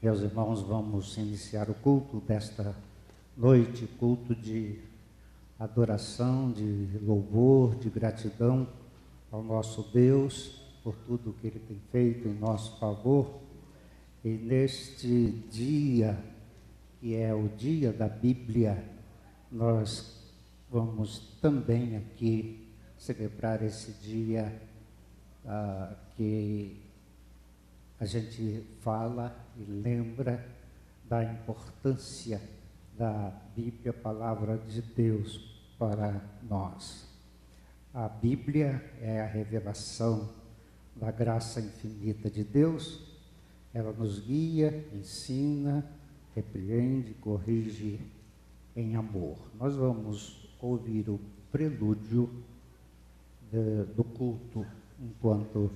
Meus irmãos, vamos iniciar o culto desta noite, culto de adoração, de louvor, de gratidão ao nosso Deus por tudo que Ele tem feito em nosso favor. E neste dia, que é o dia da Bíblia, nós vamos também aqui celebrar esse dia que a gente fala e lembra da importância da Bíblia, palavra de Deus para nós. A Bíblia é a revelação da graça infinita de Deus. Ela nos guia, ensina, repreende, corrige em amor. Nós vamos ouvir o prelúdio do culto enquanto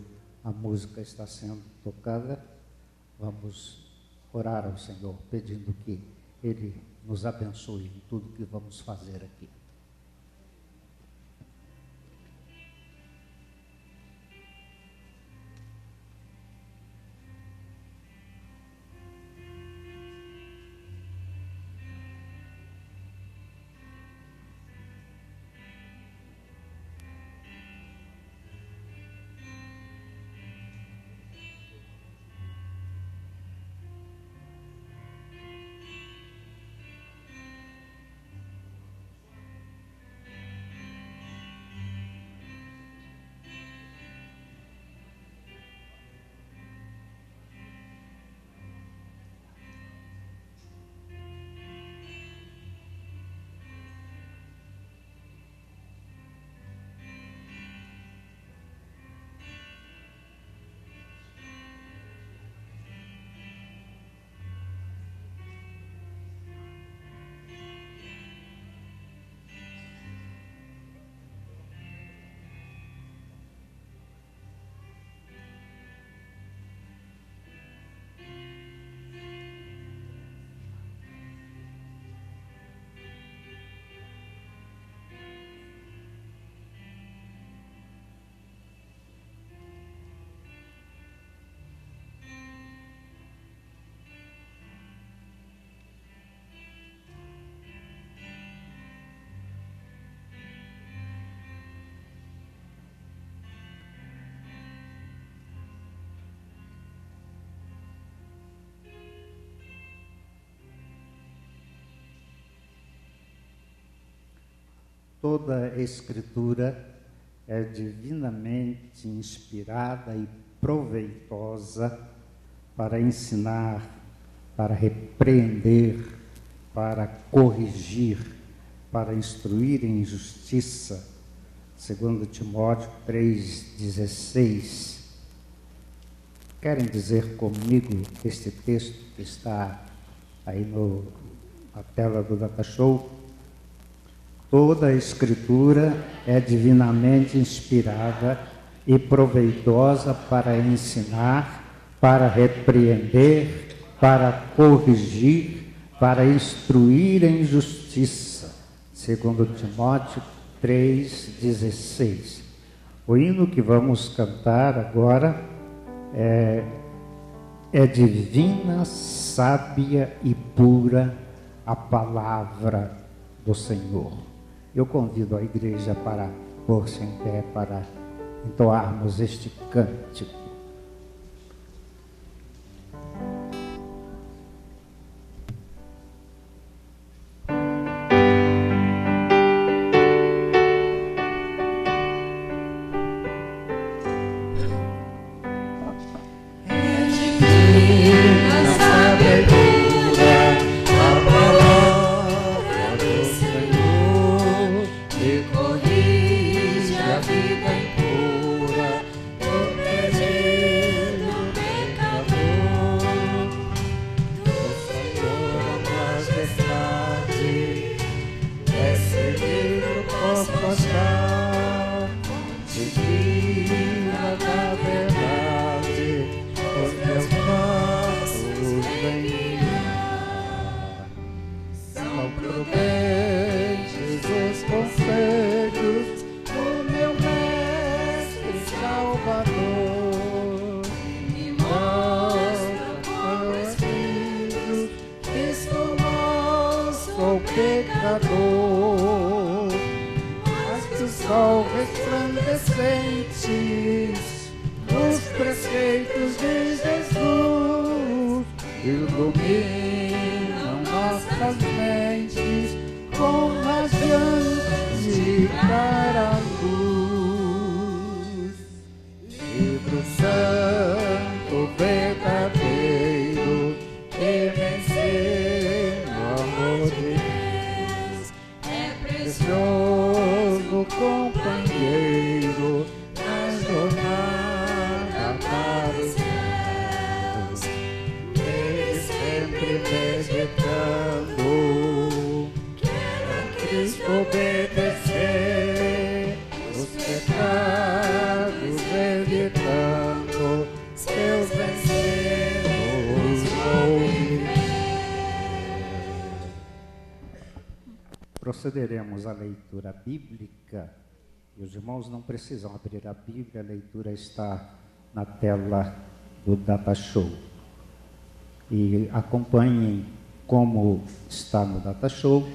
a música está sendo tocada. Vamos orar ao Senhor, pedindo que Ele nos abençoe em tudo que vamos fazer aqui. Toda a Escritura é divinamente inspirada e proveitosa para ensinar, para repreender, para corrigir, para instruir em justiça. Segundo Timóteo 3,16. Querem dizer comigo este texto que está aí na tela do Data Show? Toda a Escritura é divinamente inspirada e proveitosa para ensinar, para repreender, para corrigir, para instruir em justiça. Segundo Timóteo 3,16. O hino que vamos cantar agora é divina, sábia e pura a palavra do Senhor. Eu convido a igreja para pôr-se em pé para entoarmos este cântico. Corrige a vida impura, pecador, mas que o sol resplandecentes os preceitos de Jesus iluminam nossas mentes com radiante clara luz. Livro santo verdadeiro que me ensina o amor de Deus, é precioso companheiro na jornada para os céus, nele sempre meditando, quero a Cristo obedecer, os pecados evitando, seus ensinos ouvirei. Procederemos à leitura bíblica. E os irmãos não precisam abrir a Bíblia, a leitura está na tela do Data Show. E acompanhem como está no Data Show,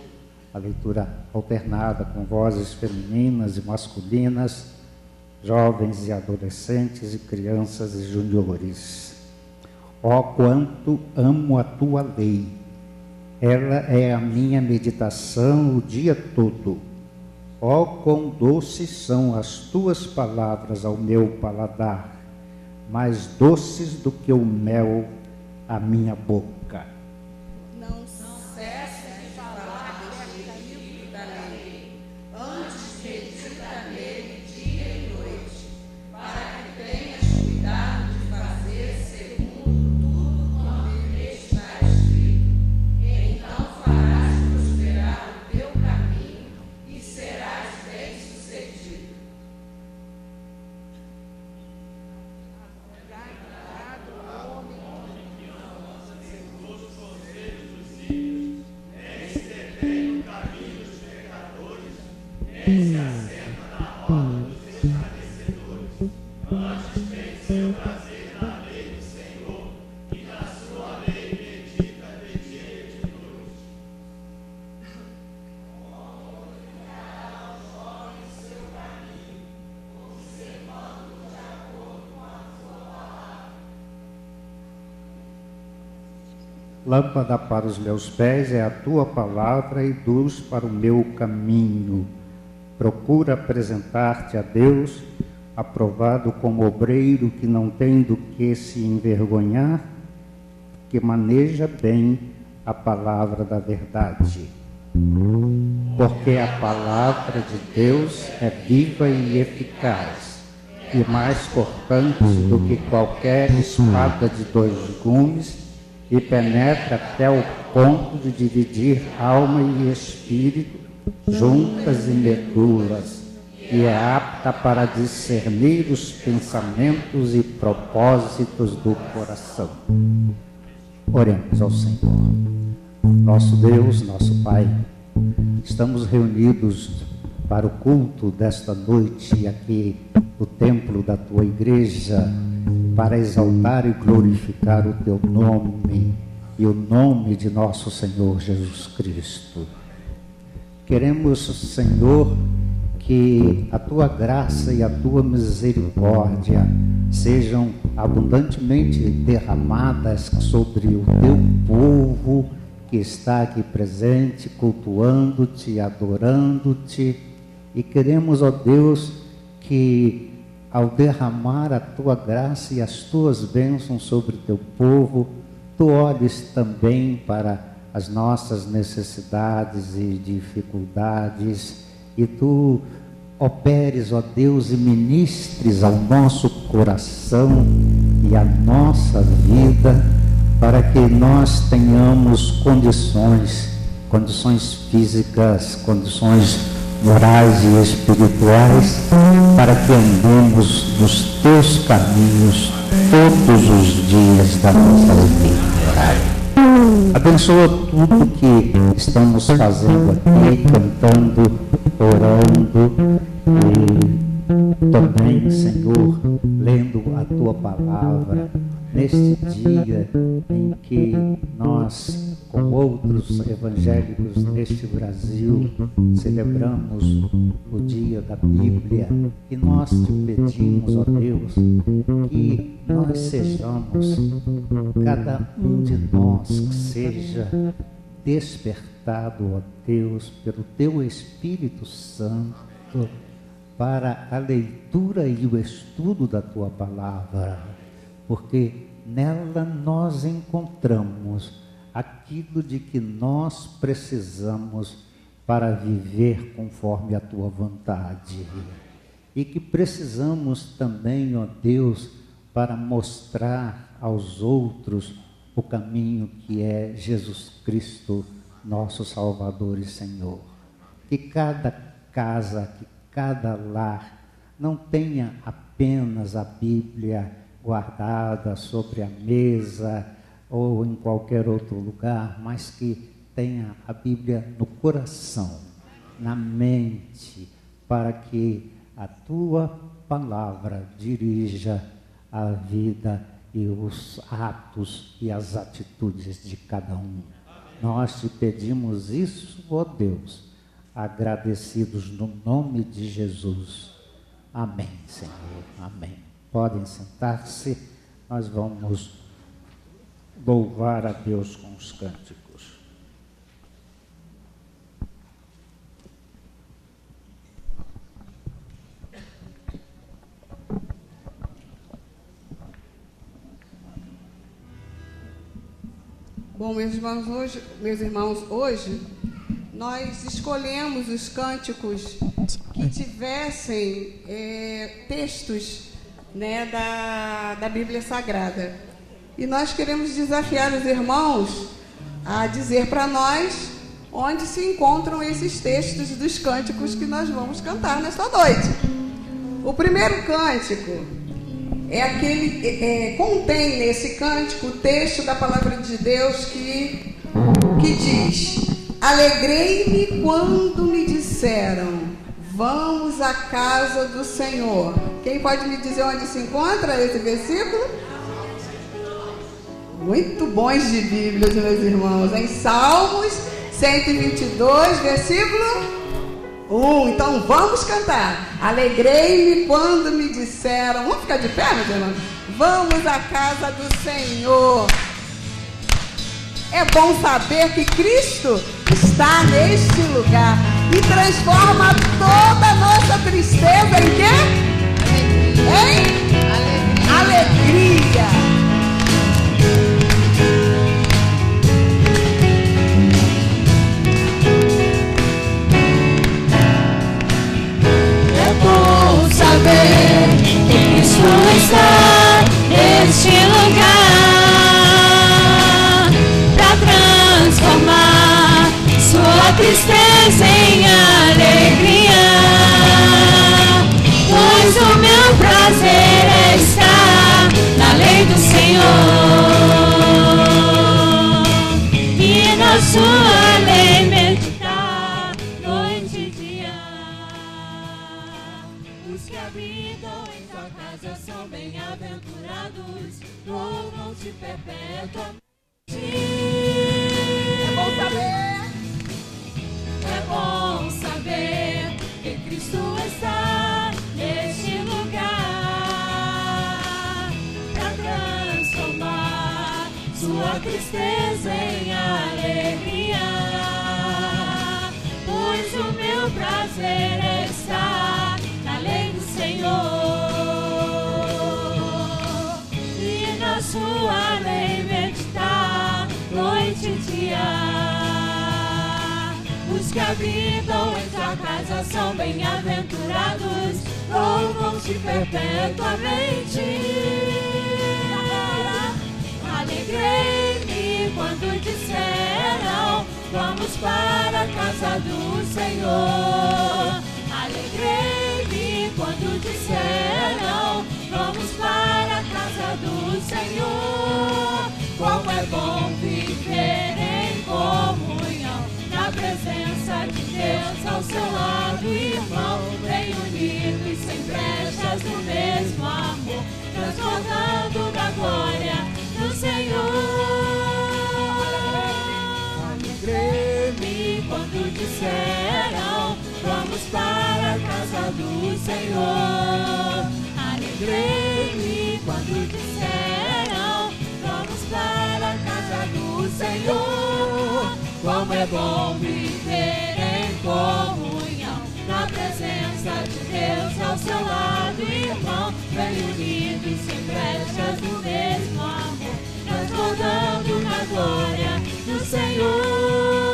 a leitura alternada com vozes femininas e masculinas, jovens e adolescentes e crianças e juniores. Ó, quanto amo a tua lei! Ela é a minha meditação o dia todo. Ó, quão doces são as tuas palavras ao meu paladar, mais doces do que o mel à minha boca. Não cesse de falar deste livro da lei, antes medita nele dia e noite, para que tenhas cuidado de fazer segundo tudo como nele está escrito. Então farás prosperar o teu caminho e serás bem-sucedido. Lâmpada para os meus pés é a tua palavra e luz para o meu caminho. Procura apresentar-te a Deus, aprovado como obreiro que não tem do que se envergonhar, que maneja bem a palavra da verdade. Porque a palavra de Deus é viva e eficaz, e mais cortante do que qualquer espada de 2 gumes, e penetra até o ponto de dividir alma e espírito, juntas e medulas, e é apta para discernir os pensamentos e propósitos do coração. Oremos ao Senhor. Nosso Deus, nosso Pai, estamos reunidos para o culto desta noite aqui no templo da tua igreja, para exaltar e glorificar o teu nome e o nome de nosso Senhor Jesus Cristo. Queremos, Senhor, que a tua graça e a tua misericórdia sejam abundantemente derramadas sobre o teu povo que está aqui presente, cultuando-te, adorando-te, e queremos, ó Deus, que ao derramar a tua graça e as tuas bênçãos sobre o teu povo, tu olhes também para as nossas necessidades e dificuldades, e tu operes, ó Deus, e ministres ao nosso coração e à nossa vida, para que nós tenhamos condições físicas, condições morais e espirituais, para que andemos nos teus caminhos todos os dias da nossa vida. Abençoa tudo que estamos fazendo aqui, cantando, orando e também, Senhor, lendo a tua palavra, neste dia em que nós, com outros evangélicos neste Brasil, celebramos o dia da Bíblia, e nós te pedimos, ó Deus, que nós sejamos, cada um de nós, que seja despertado, ó Deus, pelo Teu Espírito Santo, para a leitura e o estudo da Tua Palavra, porque nela nós encontramos aquilo de que nós precisamos para viver conforme a Tua vontade, e que precisamos também, ó Deus, para mostrar aos outros o caminho que é Jesus Cristo, nosso Salvador e Senhor. Que cada casa, que cada lar não tenha apenas a Bíblia guardada sobre a mesa ou em qualquer outro lugar, mas que tenha a Bíblia no coração, na mente, para que a Tua Palavra dirija a vida e os atos e as atitudes de cada um. Nós te pedimos isso, ó Deus, agradecidos no nome de Jesus. Amém, Senhor. Amém. Podem sentar-se, nós vamos louvar a Deus com os cânticos. Bom, meus irmãos, hoje nós escolhemos os cânticos que tivessem textos, né, da Bíblia Sagrada. E nós queremos desafiar os irmãos a dizer para nós onde se encontram esses textos dos cânticos que nós vamos cantar nesta noite. O primeiro cântico é aquele, contém nesse cântico o texto da palavra de Deus que diz: alegrei-me quando me disseram, vamos à casa do Senhor. Quem pode me dizer onde se encontra esse versículo? Muito bons de Bíblia, meus irmãos. Em Salmos 122, versículo 1. Então vamos cantar. Alegrei-me quando me disseram. Vamos ficar de pé, meus irmãos? Vamos à casa do Senhor. É bom saber que Cristo está neste lugar e transforma toda a nossa tristeza em quê? Em alegria. Saber que Cristo está neste lugar para transformar sua tristeza em alegria, pois o meu prazer é estar na lei do Senhor e na sua lei meditar noite e dia. Os que habitam em tua casa são bem-aventurados, louvam-te perpetuamente. É bom saber que Cristo está neste lugar para transformar sua tristeza em alegria, pois o meu prazer é estar na lei do Senhor e na sua lei meditar noite e dia. Os que habitam em tua casa são bem-aventurados, louvam-te perpetuamente. Alegrei-me quando disseram, vamos para a casa do Senhor. Alegrei-me quando disseram, vamos para a casa do Senhor. Como é bom viver em comunhão, na presença de Deus ao seu lado, irmão, bem unido e sem brechas no mesmo amor, transbordando da glória disseram: vamos para a casa do Senhor. Alegrei-me quando disseram: vamos para a casa do Senhor. Como é bom viver em comunhão, na presença de Deus ao seu lado, irmão. Bem unidos, sem brechas, no mesmo amor, transbordando na glória do Senhor.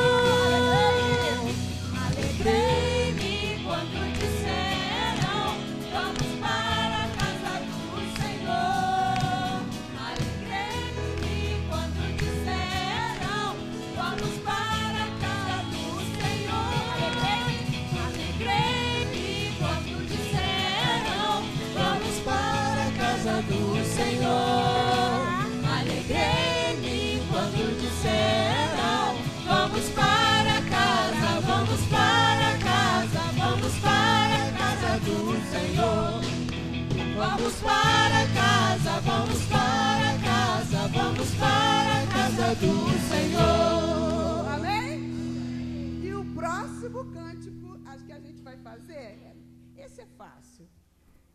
Alegrei-me quando disseram: vamos para a casa do Senhor. Alegrei-me quando disseram: vamos para a casa do Senhor. Alegrei-me quando disseram: vamos para a casa do Senhor. Alegrei-me quando disseram: vamos para casa, vamos para casa, vamos para a casa do Senhor. Vamos para casa, vamos para casa, vamos para a casa do Senhor. Amém? E o próximo cântico, acho que a gente vai fazer, esse é fácil.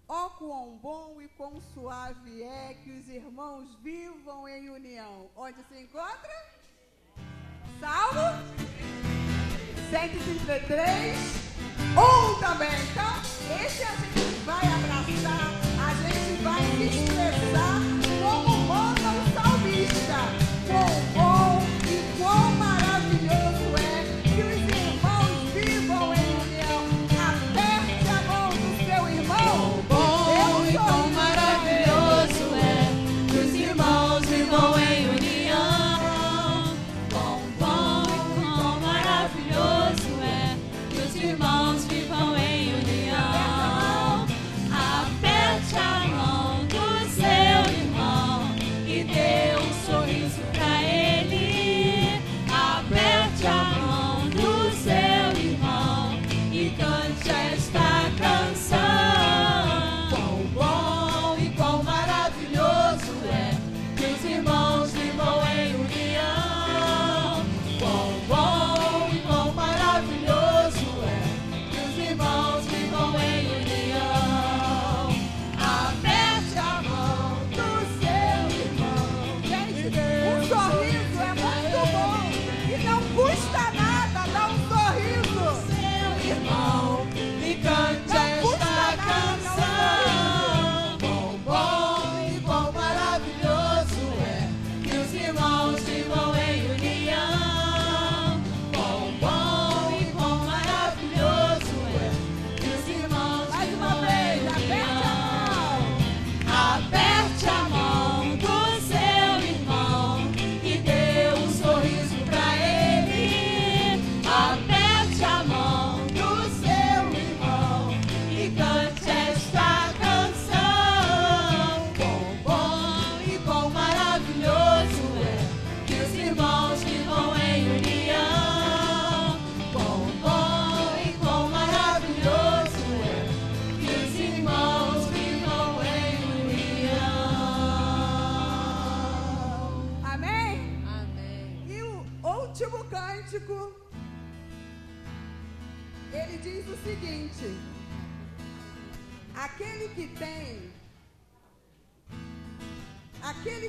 Ó, quão bom e quão suave é que os irmãos vivam em união. Onde se encontra? Salmo 133, 1 também. Então, esse a gente vai abraçar, a gente vai se expressar como manda o salmista. Quão bom e quão maravilhoso é que os irmãos vivam em união. Aperte a mão do seu irmão. Bom e quão maravilhoso é que os irmãos vivam em união. Bom e quão maravilhoso é que os irmãos vivam em união. Aperte a mão do seu irmão e dê um sorriso pra ele. Aperte a mão do seu irmão e cante esta canção. Quão bom e quão maravilhoso é que os irmãos vivam em união. Quão bom e quão maravilhoso é que os irmãos vivam em união. Aperte a mão do seu irmão. Gente, um sorriso é muito bom e não custa nada dar um sorriso. Seu irmão e cante esta canção. Quão bom e quão maravilhoso é que os irmãos vivam em união. Quão bom e quão maravilhoso é que os irmãos Mais uma vivam em vez, aperte a união. mão. Aperte a mão do seu irmão e dê um sorriso pra ele. Aperte a mão do seu irmão e cante esta canção. Quão bom e quão maravilhoso é que os irmãos vivam em união. Quão bom e quão maravilhoso é que os irmãos vivam em união. Amém? Amém. E o último cântico, ele diz o seguinte: aquele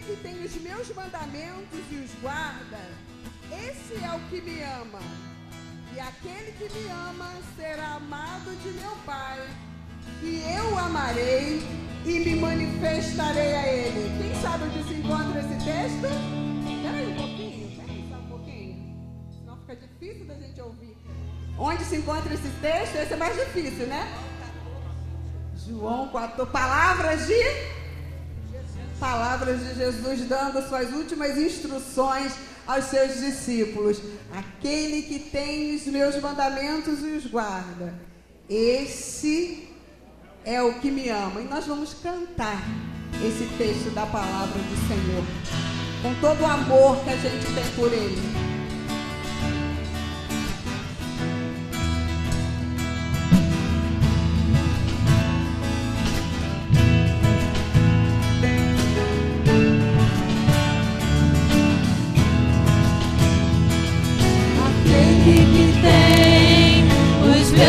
que tem os meus mandamentos e os guarda, esse é o que me ama. E aquele que me ama será amado de meu Pai, e eu amarei e me manifestarei a ele. Quem sabe onde se encontra esse texto? Espera aí um pouquinho, só um pouquinho. Senão fica difícil da gente ouvir. Onde se encontra esse texto? Esse é mais difícil, né? João 4, palavras de Jesus dando suas últimas instruções aos seus discípulos. Aquele que tem os meus mandamentos e os guarda, esse é o que me ama. E nós vamos cantar esse texto da palavra do Senhor com todo o amor que a gente tem por ele. Aquele que tem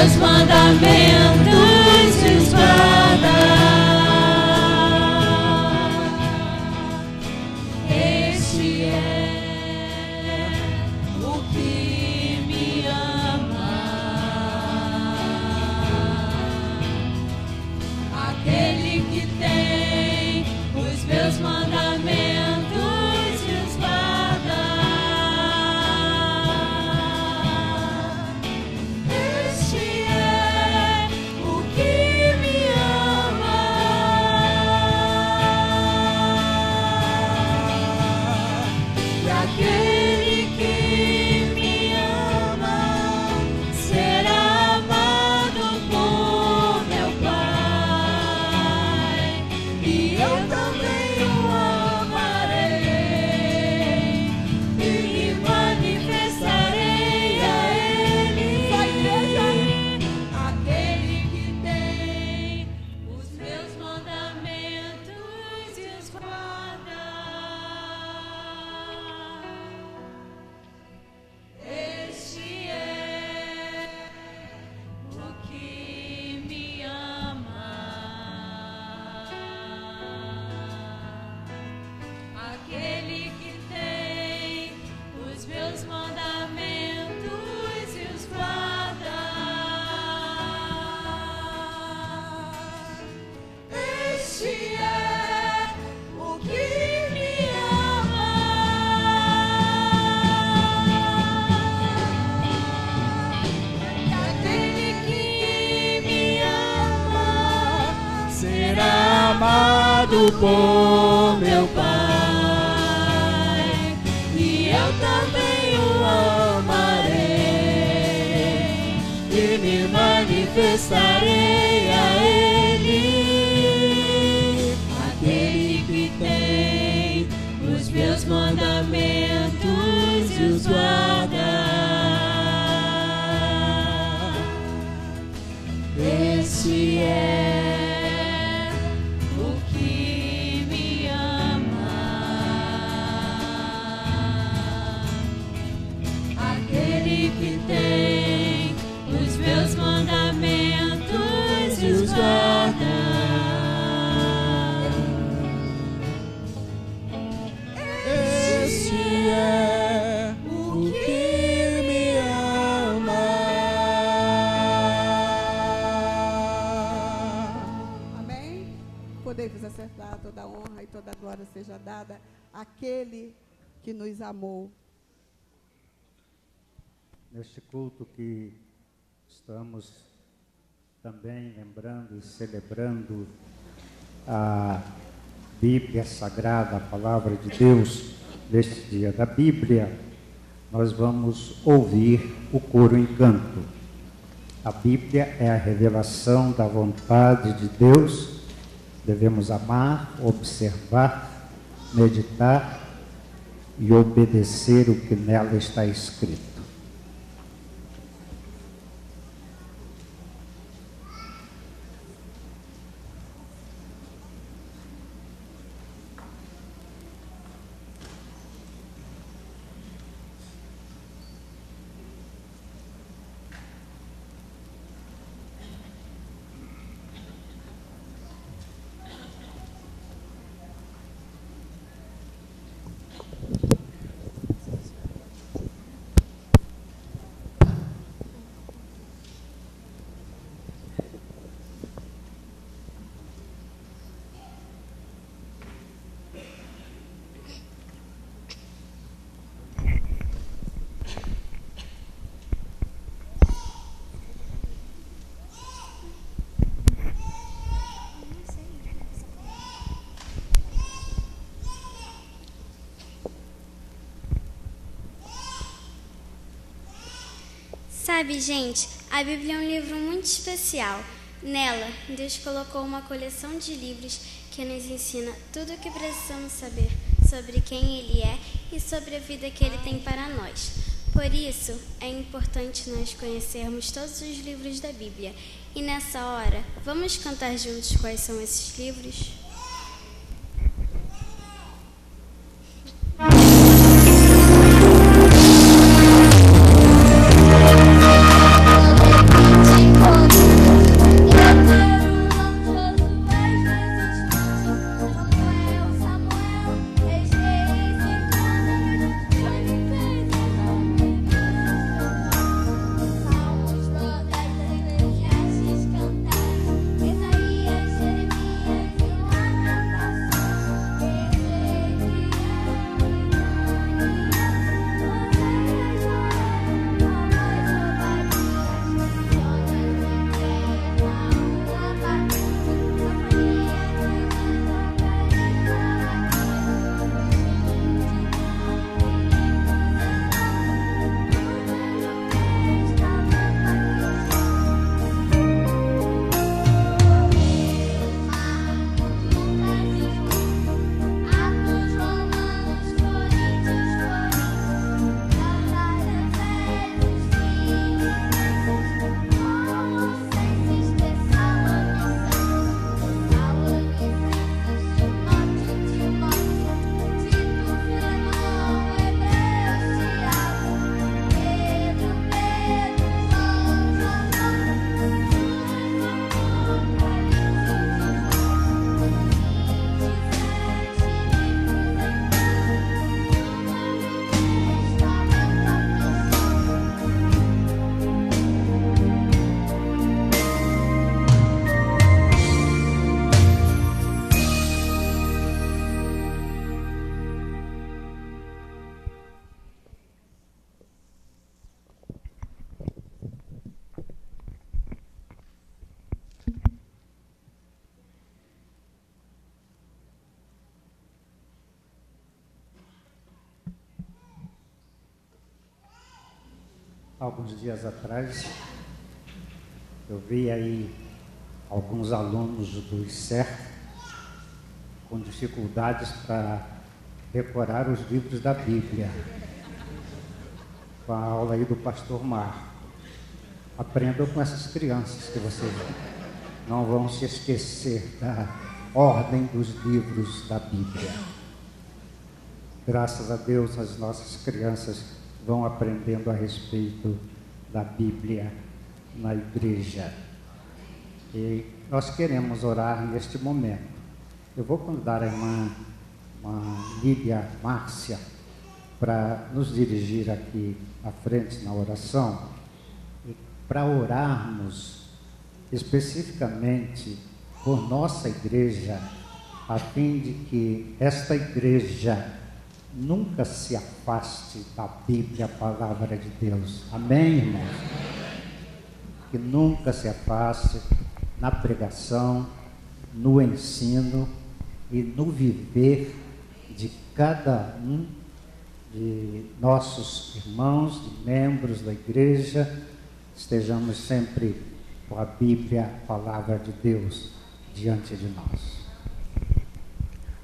meus mandamentos os guarda. Este é o que me ama, aquele que tem os meus mandamentos e os guarda. Este é o que me ama, e aquele que me ama será amado por meu Pai, e eu também o amarei e me manifestarei a Ele. Aquele que tem os meus mandamentos e os guarda. Este é o que me ama, aquele que tem os meus mandamentos e os guarda. Este é o que me ama, aquele que me ama será amado por meu Pai, e eu também o amarei e me manifestarei a Ele. Aquele que tem os meus mandamentos e os guarda. Este é o que me ama, aquele que tem os meus mandamentos e os guarda. Este é o que me ama. Amém? Podemos acertar, toda a honra e toda a glória seja dada àquele que nos amou. Neste culto que estamos também lembrando e celebrando a Bíblia Sagrada, a Palavra de Deus, neste dia da Bíblia, nós vamos ouvir o coro em canto. A Bíblia é a revelação da vontade de Deus. Devemos amar, observar, meditar e obedecer o que nela está escrito. Sabe, gente, a Bíblia é um livro muito especial. Nela, Deus colocou uma coleção de livros que nos ensina tudo o que precisamos saber sobre quem Ele é e sobre a vida que Ele tem para nós. Por isso, é importante nós conhecermos todos os livros da Bíblia. E nessa hora, vamos cantar juntos quais são esses livros? alguns dias atrás, eu vi aí alguns alunos do ICER com dificuldades para decorar os livros da Bíblia, com a aula aí do pastor Marco. Aprendam com essas crianças, que vocês não vão se esquecer da ordem dos livros da Bíblia. Graças a Deus, as nossas crianças vão aprendendo a respeito da Bíblia na igreja. E nós queremos orar neste momento. Eu vou convidar a irmã Lídia Márcia para nos dirigir aqui à frente na oração, e para orarmos especificamente por nossa igreja, a fim de que esta igreja nunca se afaste da Bíblia, a palavra de Deus. Amém, irmãos? Que nunca se afaste na pregação, no ensino e no viver de cada um de nossos irmãos, de membros da igreja. Estejamos sempre com a Bíblia, a palavra de Deus, diante de nós.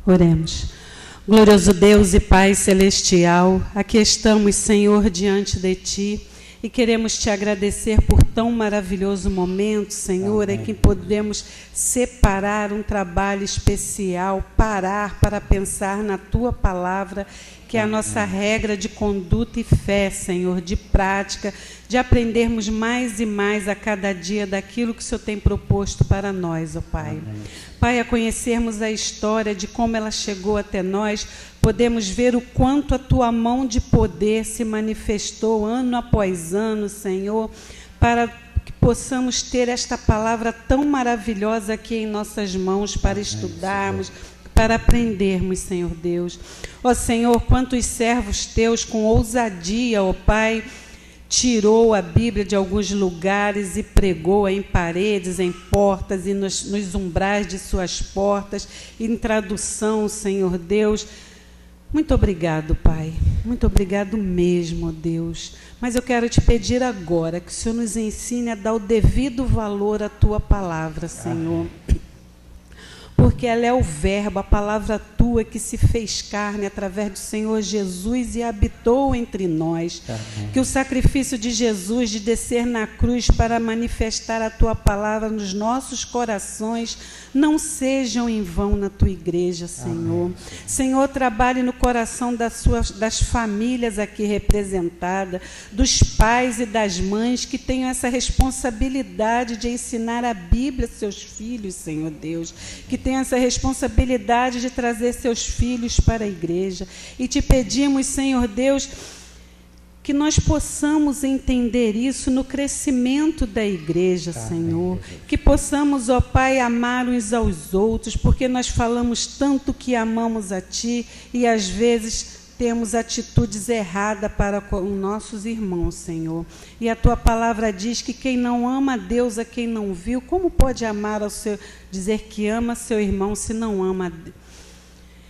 Oremos. Glorioso Deus e Pai celestial, aqui estamos, Senhor, diante de Ti, e queremos Te agradecer por tão maravilhoso momento, Senhor, em que podemos separar um trabalho especial, parar para pensar na Tua palavra, que é a nossa regra de conduta e fé, Senhor, de prática, de aprendermos mais e mais a cada dia daquilo que o Senhor tem proposto para nós, ó Pai. Amém. Pai, a conhecermos a história de como ela chegou até nós, podemos ver o quanto a Tua mão de poder se manifestou ano após ano, Senhor, para que possamos ter esta palavra tão maravilhosa aqui em nossas mãos para estudarmos, para aprendermos, Senhor Deus. Ó Senhor, quantos servos Teus com ousadia, ó Pai, tirou a Bíblia de alguns lugares e pregou em paredes, em portas e nos umbrais de suas portas, em tradução, Senhor Deus. Muito obrigado, Pai. Muito obrigado mesmo, Deus. Mas eu quero Te pedir agora que o Senhor nos ensine a dar o devido valor à Tua palavra, Senhor. Porque ela é o verbo, a palavra Tua que se fez carne através do Senhor Jesus e habitou entre nós. Amém. Que o sacrifício de Jesus de descer na cruz para manifestar a Tua palavra nos nossos corações não sejam em vão na Tua igreja, Senhor. Amém. Senhor, trabalhe no coração das famílias aqui representadas, dos pais e das mães que tenham essa responsabilidade de ensinar a Bíblia a seus filhos, Senhor Deus, que tenham essa responsabilidade de trazer seus filhos para a igreja. E Te pedimos, Senhor Deus, que nós possamos entender isso no crescimento da igreja, Senhor. Que possamos, ó Pai, amar uns aos outros, porque nós falamos tanto que amamos a Ti e às vezes temos atitudes erradas para com nossos irmãos, Senhor. E a Tua palavra diz que quem não ama a Deus, a quem não viu, como pode amar ao seu, dizer que ama seu irmão se não ama,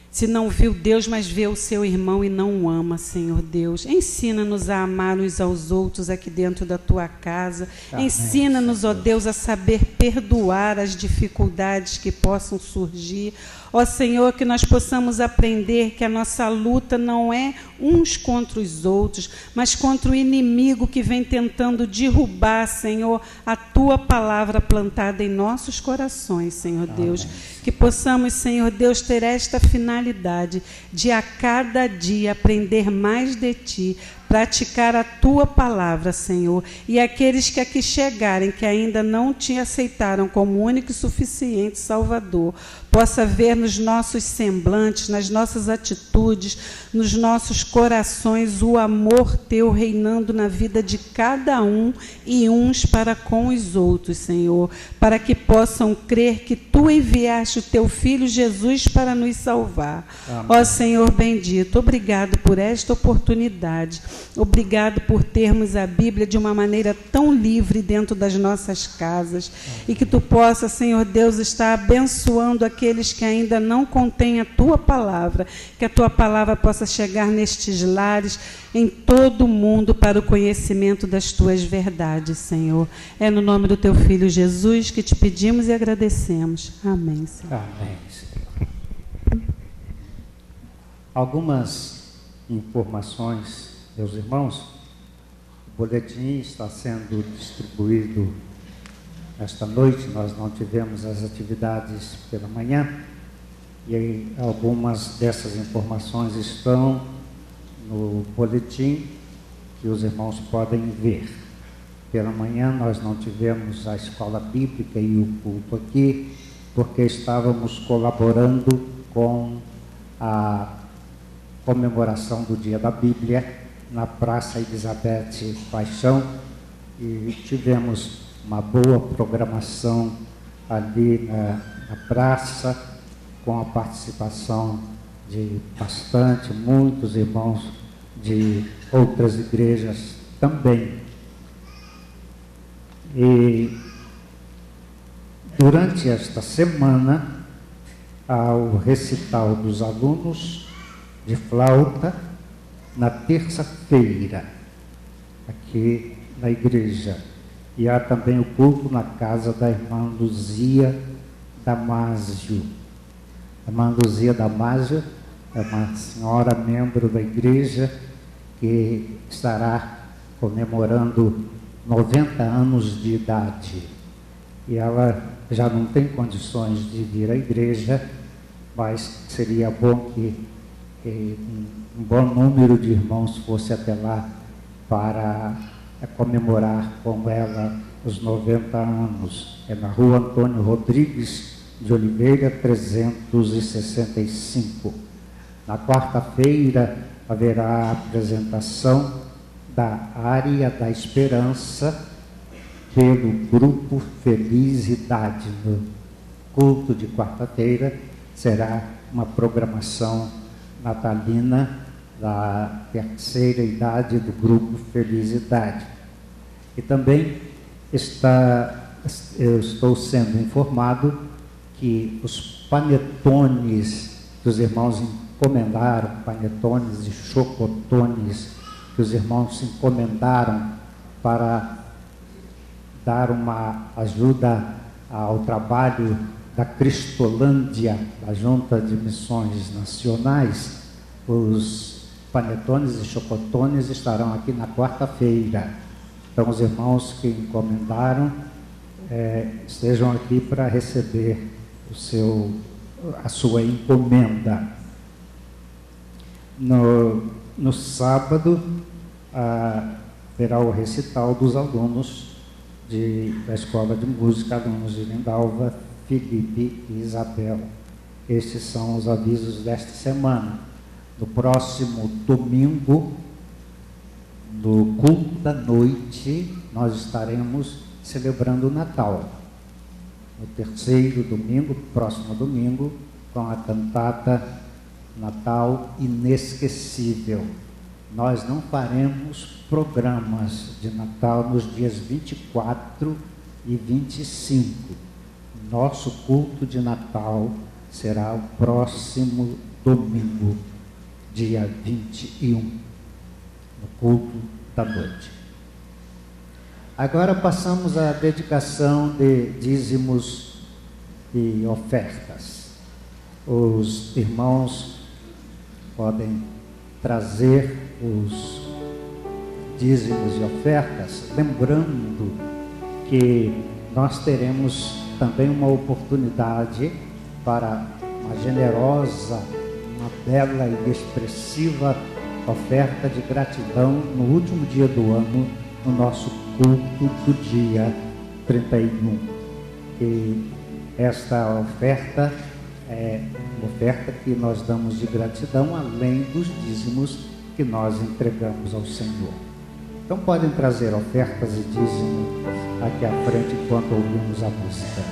se não viu Deus, mas vê o seu irmão e não o ama, Senhor Deus. Ensina-nos a amar uns aos outros aqui dentro da Tua casa. Ensina-nos, ó Deus, a saber perdoar as dificuldades que possam surgir. Ó Senhor, que nós possamos aprender que a nossa luta não é uns contra os outros, mas contra o inimigo que vem tentando derrubar, Senhor, a Tua palavra plantada em nossos corações, Senhor Deus. Que possamos, Senhor Deus, ter esta finalidade de a cada dia aprender mais de Ti, praticar a Tua palavra, Senhor. E aqueles que aqui chegarem, que ainda não Te aceitaram como único e suficiente Salvador, possa ver nos nossos semblantes, nas nossas atitudes, nos nossos corações, o amor Teu reinando na vida de cada um e uns para com os outros, Senhor, para que possam crer que Tu enviaste enviaste o teu Filho Jesus para nos salvar. Amém. Ó Senhor bendito, obrigado por esta oportunidade. Obrigado por termos a Bíblia de uma maneira tão livre dentro das nossas casas. E que tu possa, Senhor Deus, estar abençoando aqueles que ainda não contêm a tua palavra. Que a tua palavra possa chegar nestes lares, em todo o mundo, para o conhecimento das tuas verdades, Senhor. É no nome do teu Filho Jesus que te pedimos e agradecemos. Amém, Senhor. Amém, Senhor. Algumas informações, meus irmãos. O boletim está sendo distribuído esta noite. Nós não tivemos as atividades pela manhã, e aí algumas dessas informações estão no boletim que os irmãos podem ver. Pela manhã nós não tivemos a escola bíblica e o culto aqui, porque estávamos colaborando com a comemoração do Dia da Bíblia na Praça Elizabeth Paixão, e tivemos uma boa programação ali na praça, com a participação de muitos irmãos de outras igrejas também. E durante esta semana, há o recital dos alunos de flauta na terça-feira, aqui na igreja. E há também o culto na casa da irmã Luzia Damásio. A irmã Luzia Damásio é uma senhora membro da igreja que estará comemorando 90 anos de idade. E ela já não tem condições de vir à igreja, mas seria bom que um bom número de irmãos fosse até lá para comemorar com ela os 90 anos. É na Rua Antônio Rodrigues de Oliveira, 365. Na quarta-feira haverá a apresentação da Área da Esperança pelo Grupo Felicidade. No culto de quarta-feira será uma programação natalina da terceira idade do Grupo Felicidade. E também eu estou sendo informado que os panetones que os irmãos encomendaram, panetones e chocotones que os irmãos encomendaram para dar uma ajuda ao trabalho da Cristolândia, da Junta de Missões Nacionais, os panetones e chocotones estarão aqui na quarta-feira. Então, os irmãos que encomendaram estejam aqui para receber a sua encomenda. No sábado, haverá o recital dos alunos da Escola de Música, alunos de Lindalva, Felipe e Isabel. Estes são os avisos desta semana. No próximo domingo, no culto da noite, nós estaremos celebrando o Natal. No terceiro domingo, próximo domingo, com a cantata Natal Inesquecível. Nós não faremos programas de Natal nos dias 24 e 25. Nosso culto de Natal será o próximo domingo, dia 21, no culto da noite. Agora passamos à dedicação de dízimos e ofertas. Os irmãos podem trazer os dízimos e ofertas, lembrando que nós teremos também uma oportunidade para uma generosa, uma bela e expressiva oferta de gratidão no último dia do ano, no nosso culto do dia 31. E esta oferta é uma oferta que nós damos de gratidão, além dos dízimos que nós entregamos ao Senhor. Então podem trazer ofertas e dízimos aqui à frente enquanto ouvimos a música.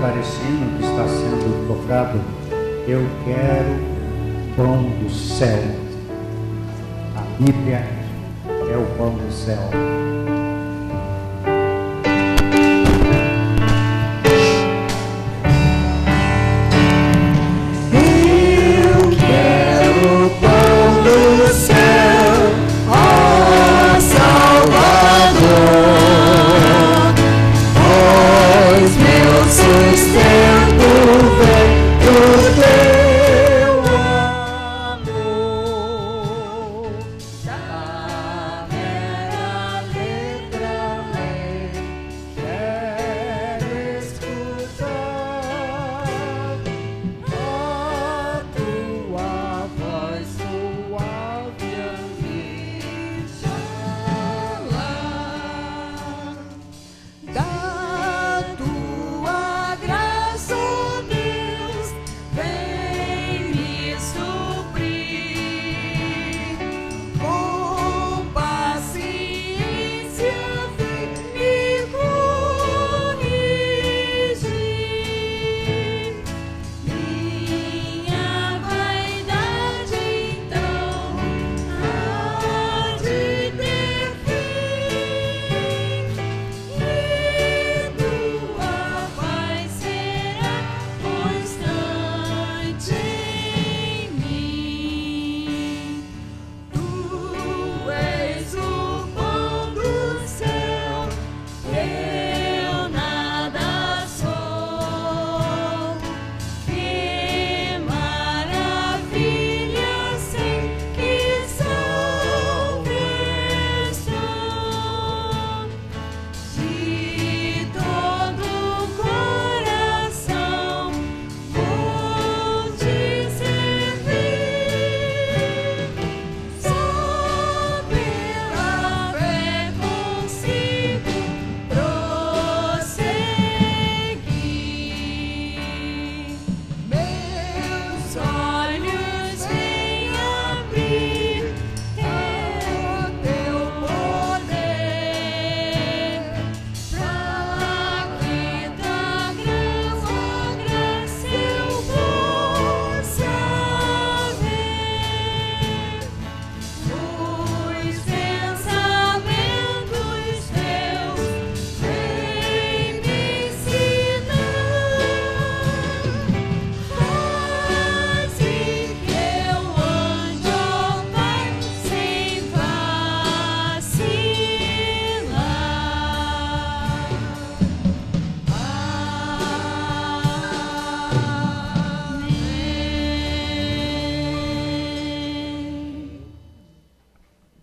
escutar esse hino que está sendo tocado, eu quero pão do céu. A Bíblia é o pão do céu.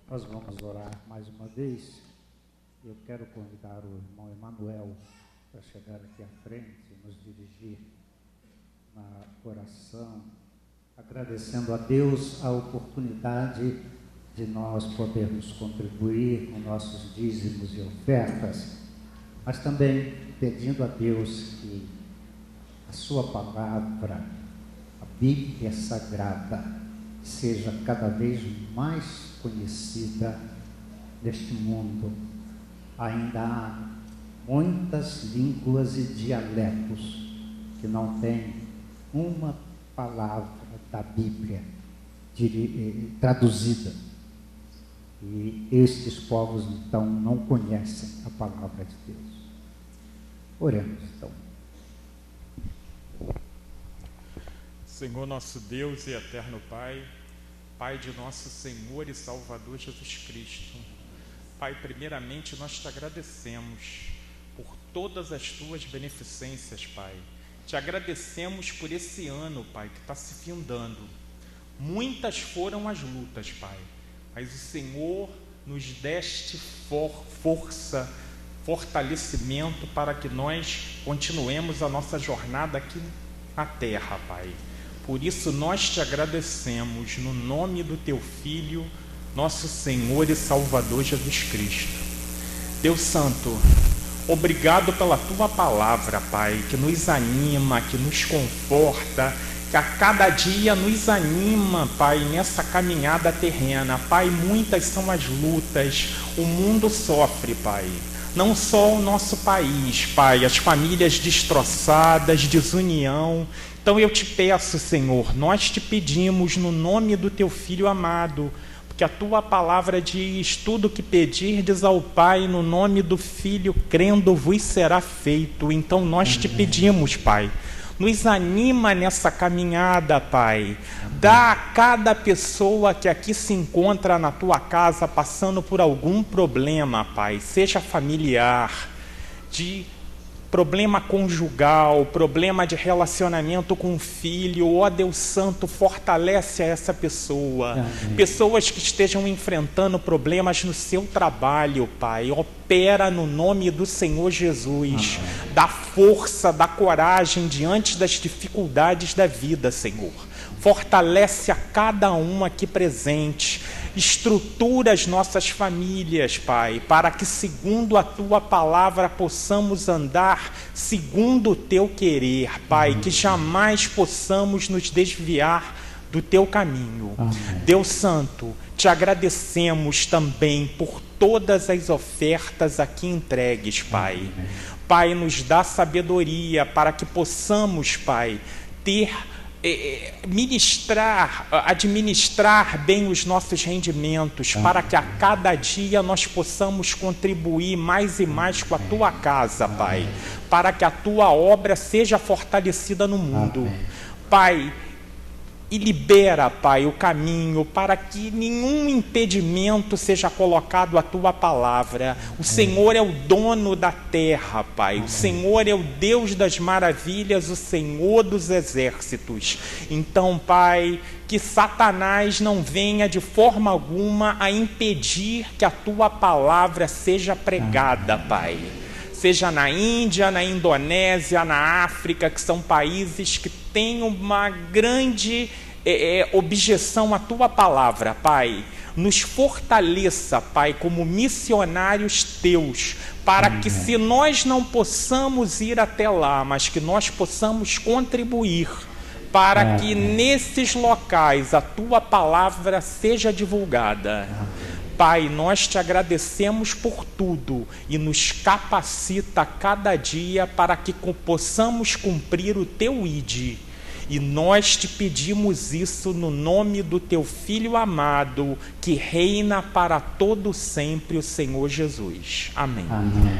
Nós vamos orar mais uma vez. Eu quero convidar o irmão Emanuel para chegar aqui à frente e nos dirigir na oração, agradecendo a Deus a oportunidade de nós podermos contribuir com nossos dízimos e ofertas, mas também pedindo a Deus que a sua palavra, a Bíblia Sagrada, seja cada vez mais conhecida neste mundo. Ainda há muitas línguas e dialetos que não têm uma palavra da Bíblia traduzida. E estes povos, então, não conhecem a palavra de Deus. Oremos, então. Senhor nosso Deus e eterno Pai, Pai de nosso Senhor e Salvador Jesus Cristo, Pai, primeiramente nós te agradecemos por todas as tuas beneficências, Pai. Te agradecemos por esse ano, Pai, que está se findando. Muitas foram as lutas, Pai, mas o Senhor nos deste força, fortalecimento para que nós continuemos a nossa jornada aqui na terra, Pai. Por isso nós te agradecemos no nome do teu Filho, nosso Senhor e Salvador Jesus Cristo. Deus Santo, obrigado pela tua palavra, Pai, que nos anima, que nos conforta, que a cada dia nos anima, Pai, nessa caminhada terrena. Pai, muitas são as lutas, o mundo sofre, Pai, não só o nosso país, Pai, as famílias destroçadas, desunião. Então eu te peço, Senhor, nós te pedimos no nome do teu Filho amado, porque a tua palavra diz: tudo que pedirdes ao Pai no nome do Filho, crendo, vos será feito. Então nós te pedimos, Pai, nos anima nessa caminhada, Pai. Dá a cada pessoa que aqui se encontra na tua casa passando por algum problema, Pai, seja familiar, de problema conjugal, problema de relacionamento com o filho. Ó Deus Santo, fortalece essa pessoa. Amém. Pessoas que estejam enfrentando problemas no seu trabalho, Pai, opera no nome do Senhor Jesus. Amém. Dá força, dá coragem diante das dificuldades da vida, Senhor. Fortalece a cada um aqui presente. Estrutura as nossas famílias, Pai, para que, segundo a Tua palavra, possamos andar segundo o Teu querer, Pai, que jamais possamos nos desviar do Teu caminho. Amém. Deus Santo, te agradecemos também por todas as ofertas aqui entregues, Pai. Amém. Pai, nos dá sabedoria para que possamos, Pai, administrar bem os nossos rendimentos, para que a cada dia nós possamos contribuir mais e mais com a Tua casa, Pai, para que a Tua obra seja fortalecida no mundo. Pai, e libera, Pai, o caminho para que nenhum impedimento seja colocado à Tua palavra. O Senhor é o dono da terra, Pai. O Senhor é o Deus das maravilhas, o Senhor dos exércitos. Então, Pai, que Satanás não venha de forma alguma a impedir que a Tua palavra seja pregada, Pai. Seja na Índia, na Indonésia, na África, que são países que têm uma grande objeção à Tua palavra, Pai. Nos fortaleça, Pai, como missionários Teus, para que, se nós não possamos ir até lá, mas que nós possamos contribuir para que nesses locais a Tua palavra seja divulgada. Pai, nós te agradecemos por tudo e nos capacita a cada dia para que possamos cumprir o Teu ID. E nós te pedimos isso no nome do Teu Filho amado, que reina para todo sempre, o Senhor Jesus. Amém. Amém.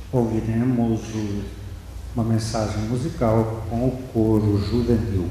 Ouviremos uma mensagem musical com o coro juvenil.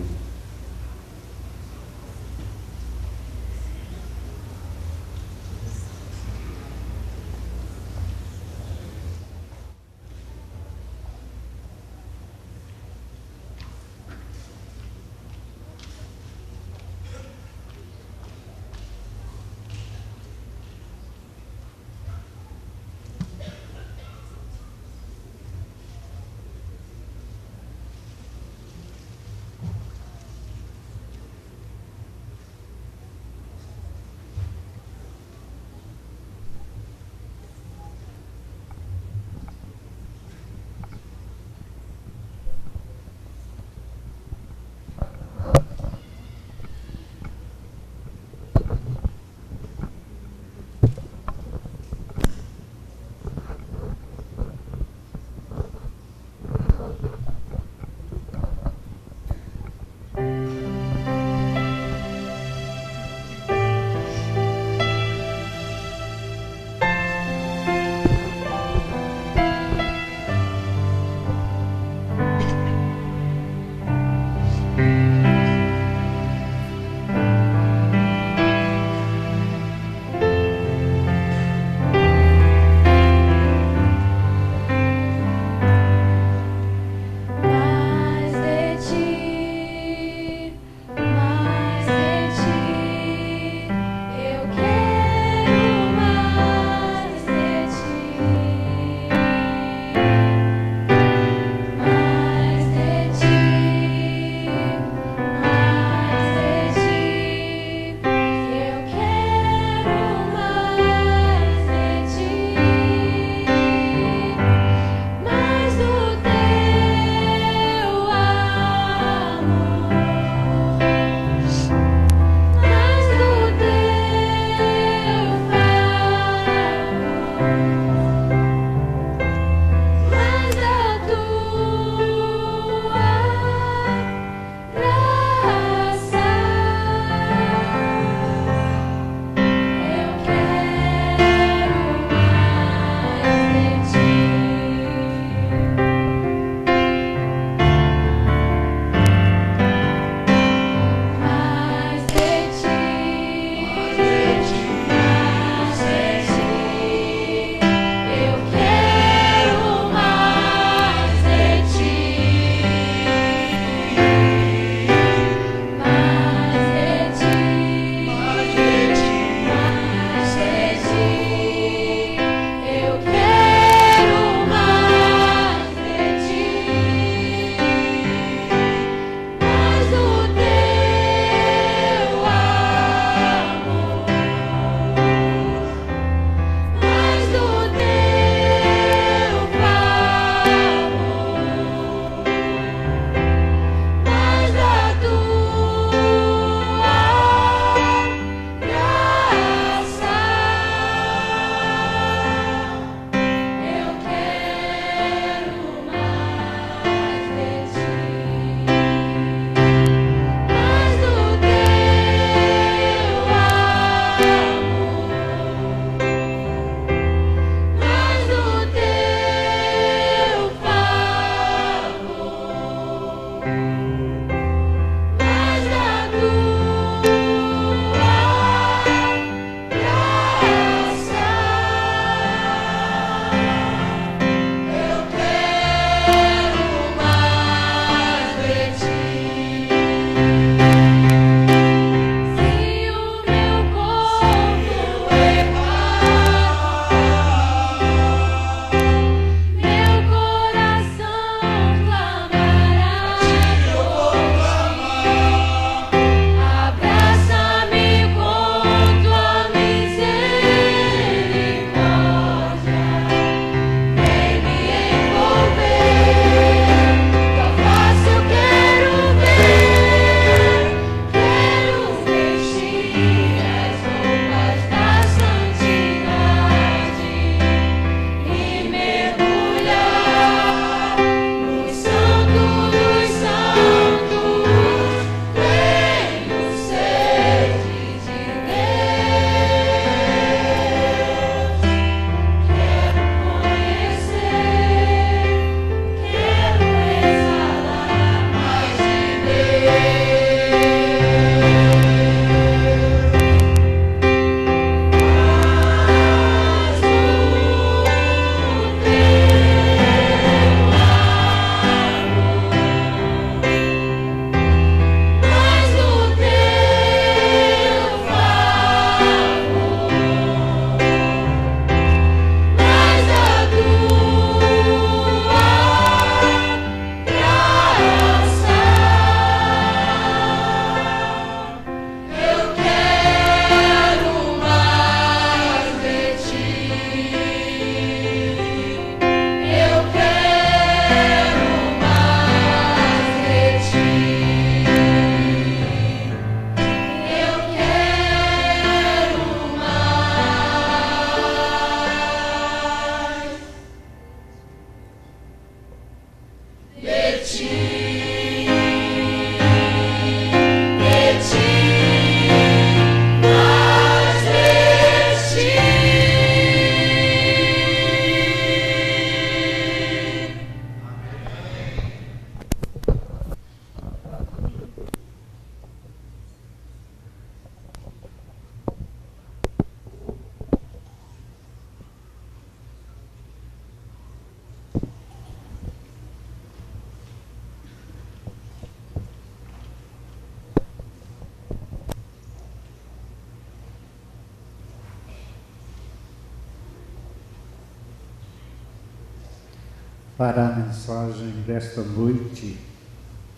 Para a mensagem desta noite,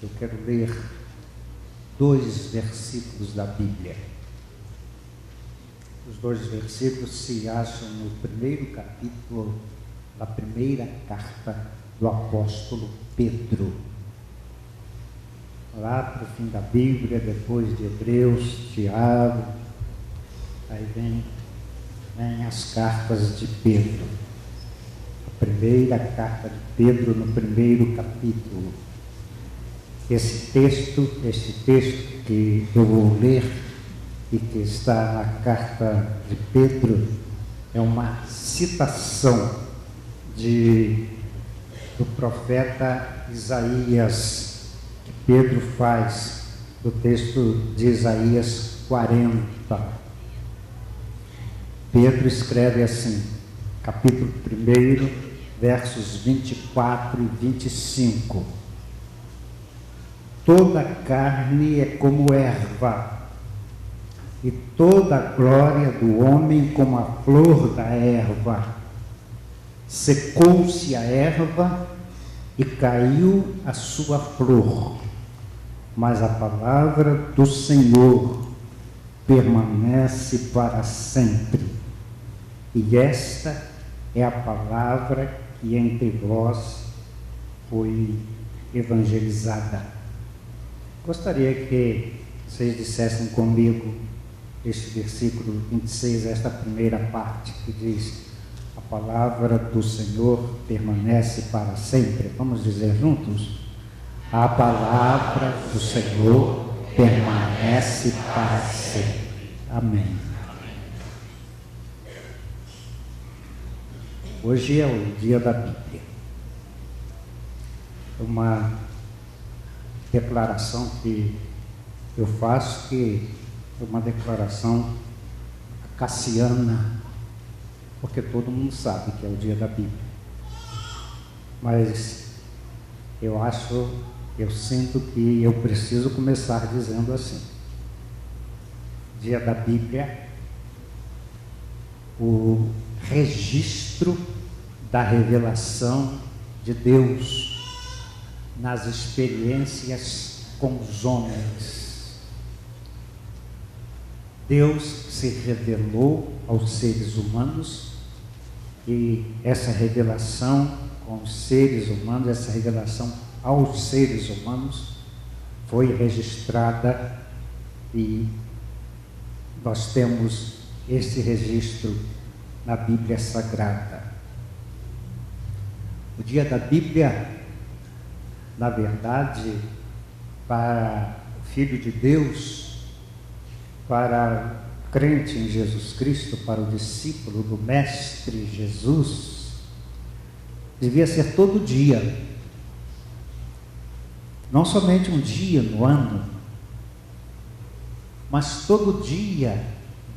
eu quero ler 2 versículos da Bíblia. Os 2 versículos se acham no primeiro capítulo da primeira carta do apóstolo Pedro. Lá para o fim da Bíblia, depois de Hebreus, Tiago, aí vem as cartas de Pedro. A primeira carta de Pedro, no primeiro capítulo. Este texto que eu vou ler e que está na carta de Pedro, é uma citação do profeta Isaías, que Pedro faz do texto de Isaías 40. Pedro escreve assim, capítulo 1, versos 24 e 25. Toda carne é como erva, e toda a glória do homem como a flor da erva. Secou-se a erva e caiu a sua flor, mas a palavra do Senhor permanece para sempre. E esta é a palavra que entre vós foi evangelizada. Gostaria que vocês dissessem comigo este versículo 26, esta primeira parte que diz: a palavra do Senhor permanece para sempre. Vamos dizer juntos? A palavra do Senhor permanece para sempre. Amém. Hoje é o dia da Bíblia. Uma declaração que eu faço, que é uma declaração cassiana, porque todo mundo sabe que é o dia da Bíblia. Mas eu sinto que eu preciso começar dizendo assim: dia da Bíblia, o registro da revelação de Deus nas experiências com os homens. Deus se revelou aos seres humanos, e essa revelação com os seres humanos, essa revelação aos seres humanos foi registrada, e nós temos esse registro na Bíblia Sagrada. O dia da Bíblia, na verdade, para o Filho de Deus, para o crente em Jesus Cristo, para o discípulo do Mestre Jesus, devia ser todo dia. Não somente um dia no ano, mas todo dia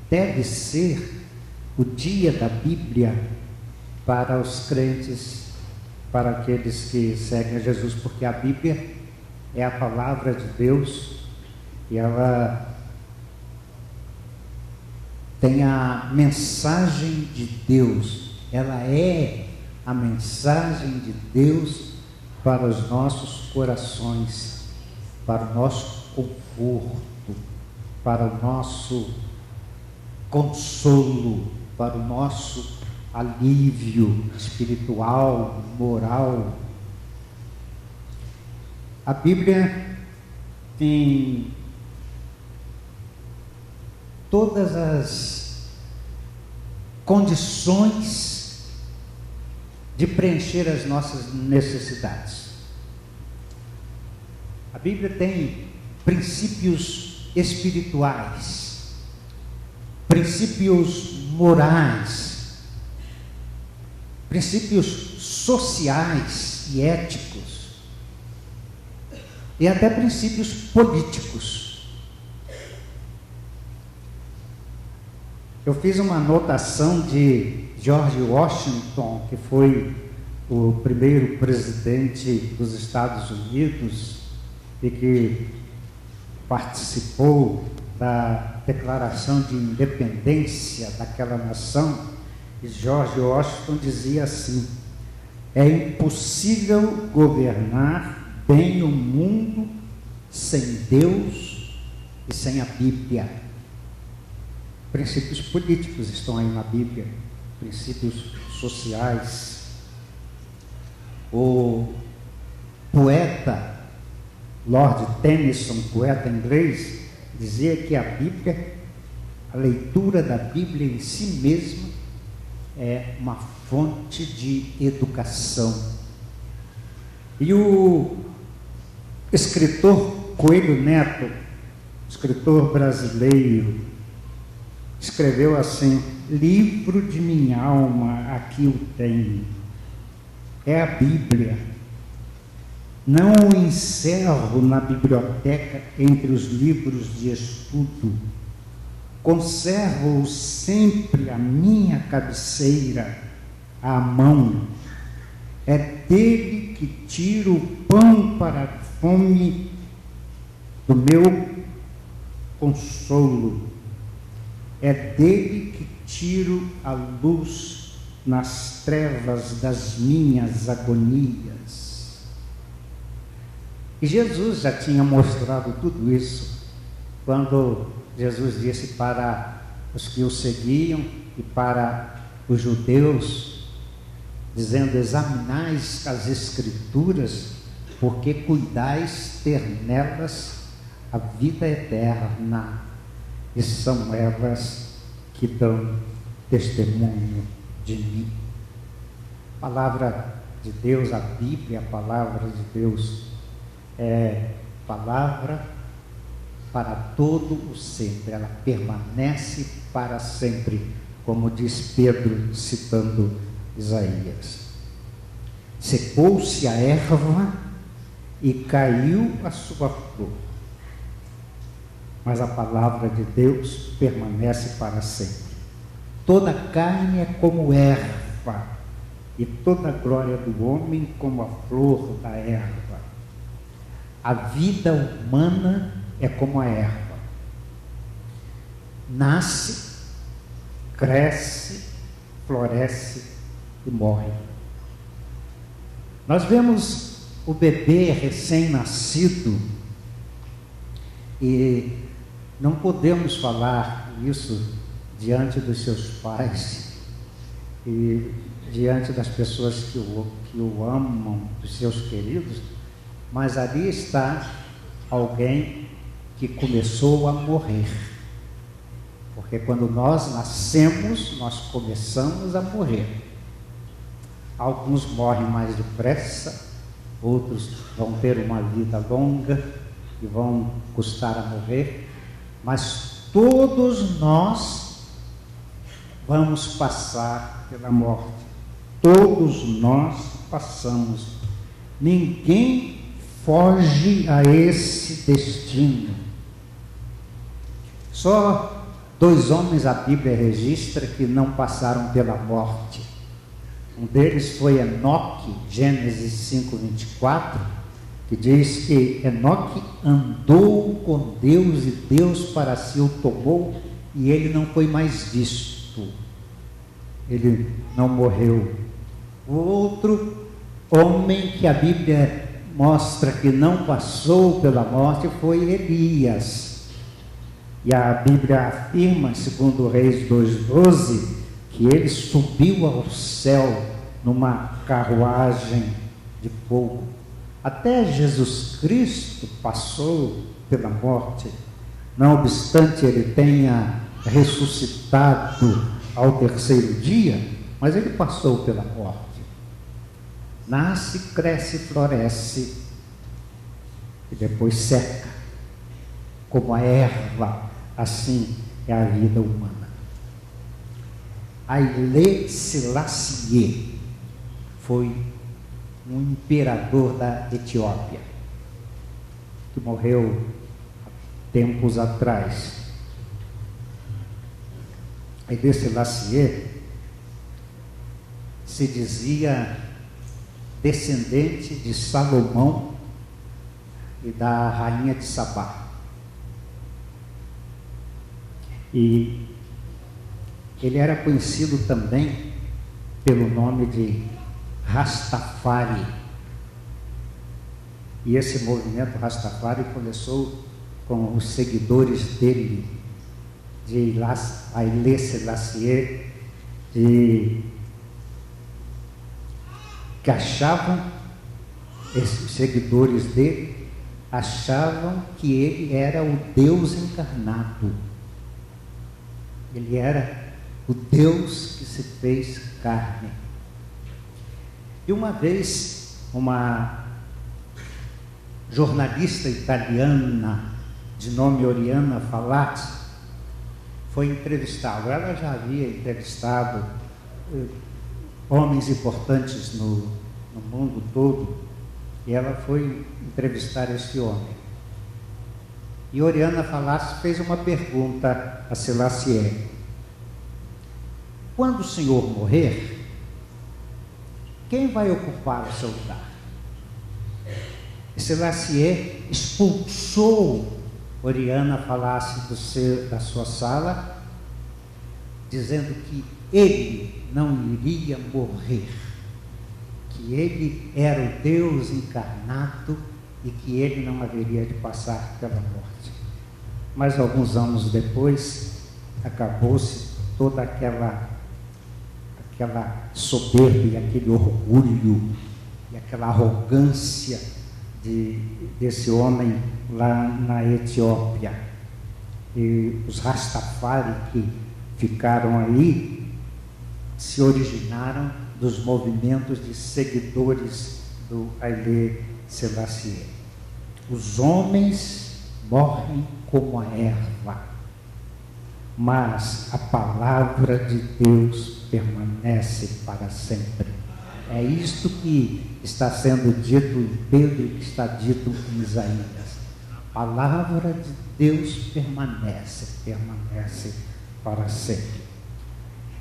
deve ser o dia da Bíblia para os crentes, para aqueles que seguem a Jesus, porque a Bíblia é a palavra de Deus e ela tem a mensagem de Deus, ela é a mensagem de Deus para os nossos corações, para o nosso conforto, para o nosso consolo, para o nosso alívio espiritual, moral. A Bíblia tem todas as condições de preencher as nossas necessidades. A Bíblia tem princípios espirituais, princípios morais, princípios sociais e éticos, e até princípios políticos. Eu fiz uma anotação de George Washington, que foi o primeiro presidente dos Estados Unidos e que participou da Declaração de Independência daquela nação. E George Washington dizia assim: É impossível governar bem o mundo sem Deus e sem a Bíblia. Princípios políticos estão aí na Bíblia, princípios sociais. O poeta Lord Tennyson, poeta inglês, dizia que a Bíblia, a leitura da Bíblia em si mesma, é uma fonte de educação. E o escritor Coelho Neto, escritor brasileiro, escreveu assim: livro de minha alma, aqui o tenho, é a Bíblia. Não o encerro na biblioteca entre os livros de estudo, conservo-o sempre à minha cabeceira, à mão. É dele que tiro o pão para a fome do meu consolo. É dele que tiro a luz nas trevas das minhas agonias. E Jesus já tinha mostrado tudo isso quando Jesus disse para os que o seguiam e para os judeus, dizendo: examinais as Escrituras, porque cuidais ter nelas a vida eterna, e são elas que dão testemunho de mim. A palavra de Deus, a Bíblia, a palavra de Deus, é palavra para todo o sempre, ela permanece para sempre, como diz Pedro, citando Isaías. Secou-se a erva e caiu a sua flor, mas a palavra de Deus permanece para sempre. Toda carne é como erva, e toda a glória do homem como a flor da erva. A vida humana é como a erva. Nasce, cresce, floresce e morre. Nós vemos o bebê recém-nascido e não podemos falar isso diante dos seus pais e diante das pessoas que o amam, dos seus queridos, mas ali está alguém que começou a morrer. Porque quando nós nascemos, nós começamos a morrer. Alguns morrem mais depressa, outros vão ter uma vida longa e vão custar a morrer, mas todos nós vamos passar pela morte. Todos nós passamos. Ninguém foge a esse destino. Só 2 homens a Bíblia registra que não passaram pela morte. Um deles foi Enoque, Gênesis 5:24, que diz que Enoque andou com Deus e Deus para si o tomou e ele não foi mais visto. Ele não morreu. O outro homem que a Bíblia mostra que não passou pela morte foi Elias. E a Bíblia afirma, segundo Reis 2:12, que ele subiu ao céu numa carruagem de fogo. Até Jesus Cristo passou pela morte, não obstante ele tenha ressuscitado ao 3º dia, mas ele passou pela morte. Nasce, cresce, floresce e depois seca. Como a erva, assim é a vida humana. Haile Selassie foi um imperador da Etiópia que morreu há tempos atrás. Haile Selassie se dizia descendente de Salomão e da rainha de Sabá. E ele era conhecido também pelo nome de Rastafari. E esse movimento Rastafari começou com os seguidores dele, de Haile Selassie, que achavam, esses seguidores dele, achavam que ele era o Deus encarnado. Ele era o Deus que se fez carne. E uma vez, uma jornalista italiana de nome Oriana Fallaci foi entrevistá-lo. Ela já havia entrevistado homens importantes no mundo todo, e ela foi entrevistar esse homem. E Oriana Fallaci fez uma pergunta a Selassie: quando o senhor morrer, quem vai ocupar o seu lugar? E Selassie expulsou Oriana Fallaci da sua sala, dizendo que ele não iria morrer, que ele era o Deus encarnado e que ele não haveria de passar pela morte. Mas alguns anos depois, acabou-se toda aquela soberba e aquele orgulho e aquela arrogância desse homem lá na Etiópia. E os Rastafari que ficaram aí se originaram dos movimentos de seguidores do Haile Selassie. Os homens morrem como a erva, mas a palavra de Deus permanece para sempre. É isto que está sendo dito em Pedro e que está dito em Isaías. A palavra de Deus permanece para sempre.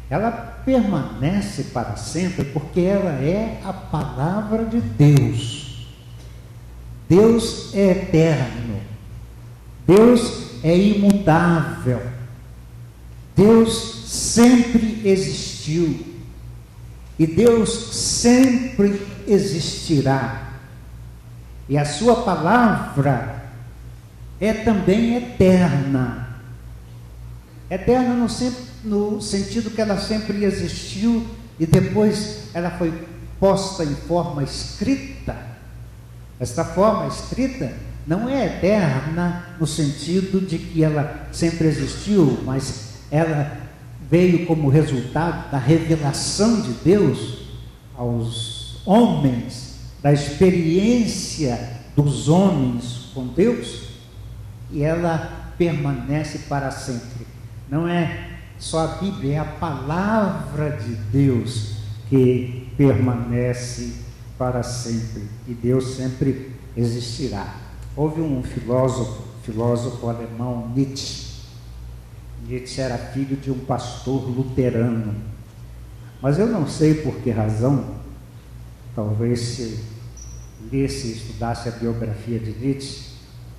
Ela permanece para sempre porque ela é a palavra de Deus. Deus é eterno. Deus é imutável. Deus sempre existiu. E Deus sempre existirá. E a sua palavra é também eterna. Eterna no sentido que ela sempre existiu e depois ela foi posta em forma escrita. Esta forma escrita não é eterna no sentido de que ela sempre existiu, mas ela veio como resultado da revelação de Deus aos homens, da experiência dos homens com Deus, e ela permanece para sempre. Não é só a Bíblia, é a palavra de Deus que permanece para sempre, e Deus sempre existirá. Houve um filósofo alemão, Nietzsche. Nietzsche era filho de um pastor luterano, mas eu não sei por que razão, talvez se lesse e estudasse a biografia de Nietzsche,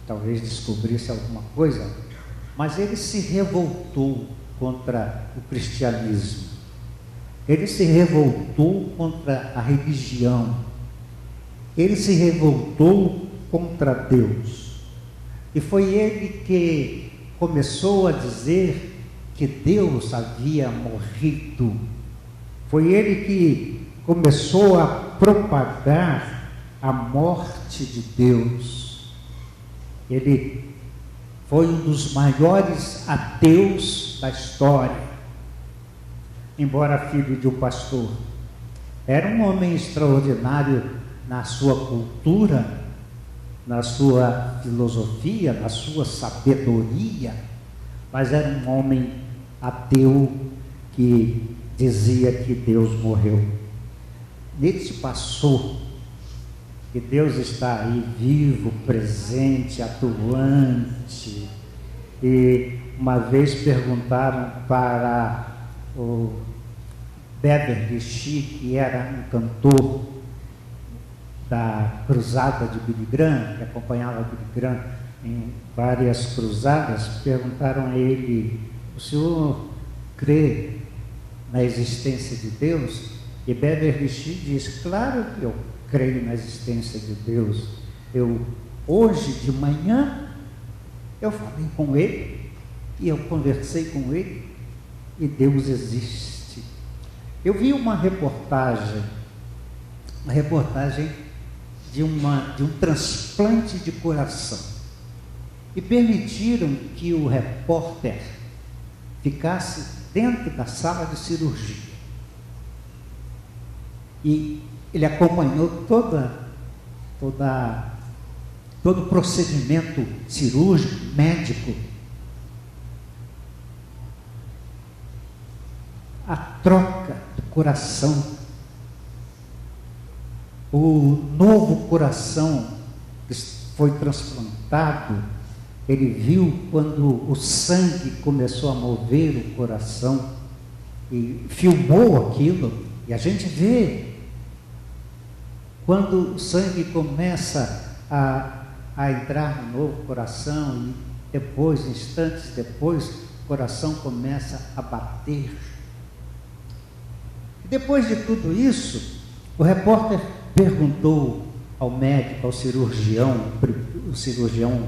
talvez descobrisse alguma coisa, mas ele se revoltou contra o cristianismo, ele se revoltou contra a religião, ele se revoltou contra Deus, e foi ele que começou a dizer que Deus havia morrido. Foi ele que começou a propagar a morte de Deus. Ele foi um dos maiores ateus da história, embora filho de um pastor. Era um homem extraordinário na sua cultura, na sua filosofia, na sua sabedoria, mas era um homem ateu que dizia que Deus morreu. Nietzsche passou que Deus está aí vivo, presente, atuante. E uma vez perguntaram para o Beverly Shee, que era um cantor da cruzada de Billy Graham, que acompanhava Billy Graham em várias cruzadas, perguntaram a ele: o senhor crê na existência de Deus? E Beverly Shea diz, claro que eu creio na existência de Deus. Hoje de manhã, eu falei com ele, e eu conversei com ele, e Deus existe. Eu vi uma reportagem de um transplante de coração, e permitiram que o repórter ficasse dentro da sala de cirurgia. E ele acompanhou todo o procedimento cirúrgico, médico. A troca do coração, o novo coração que foi transplantado, ele viu quando o sangue começou a mover o coração e filmou aquilo, e a gente vê quando o sangue começa a entrar no novo coração, e depois, instantes depois, o coração começa a bater. E depois de tudo isso, o repórter perguntou ao médico, ao cirurgião, o cirurgião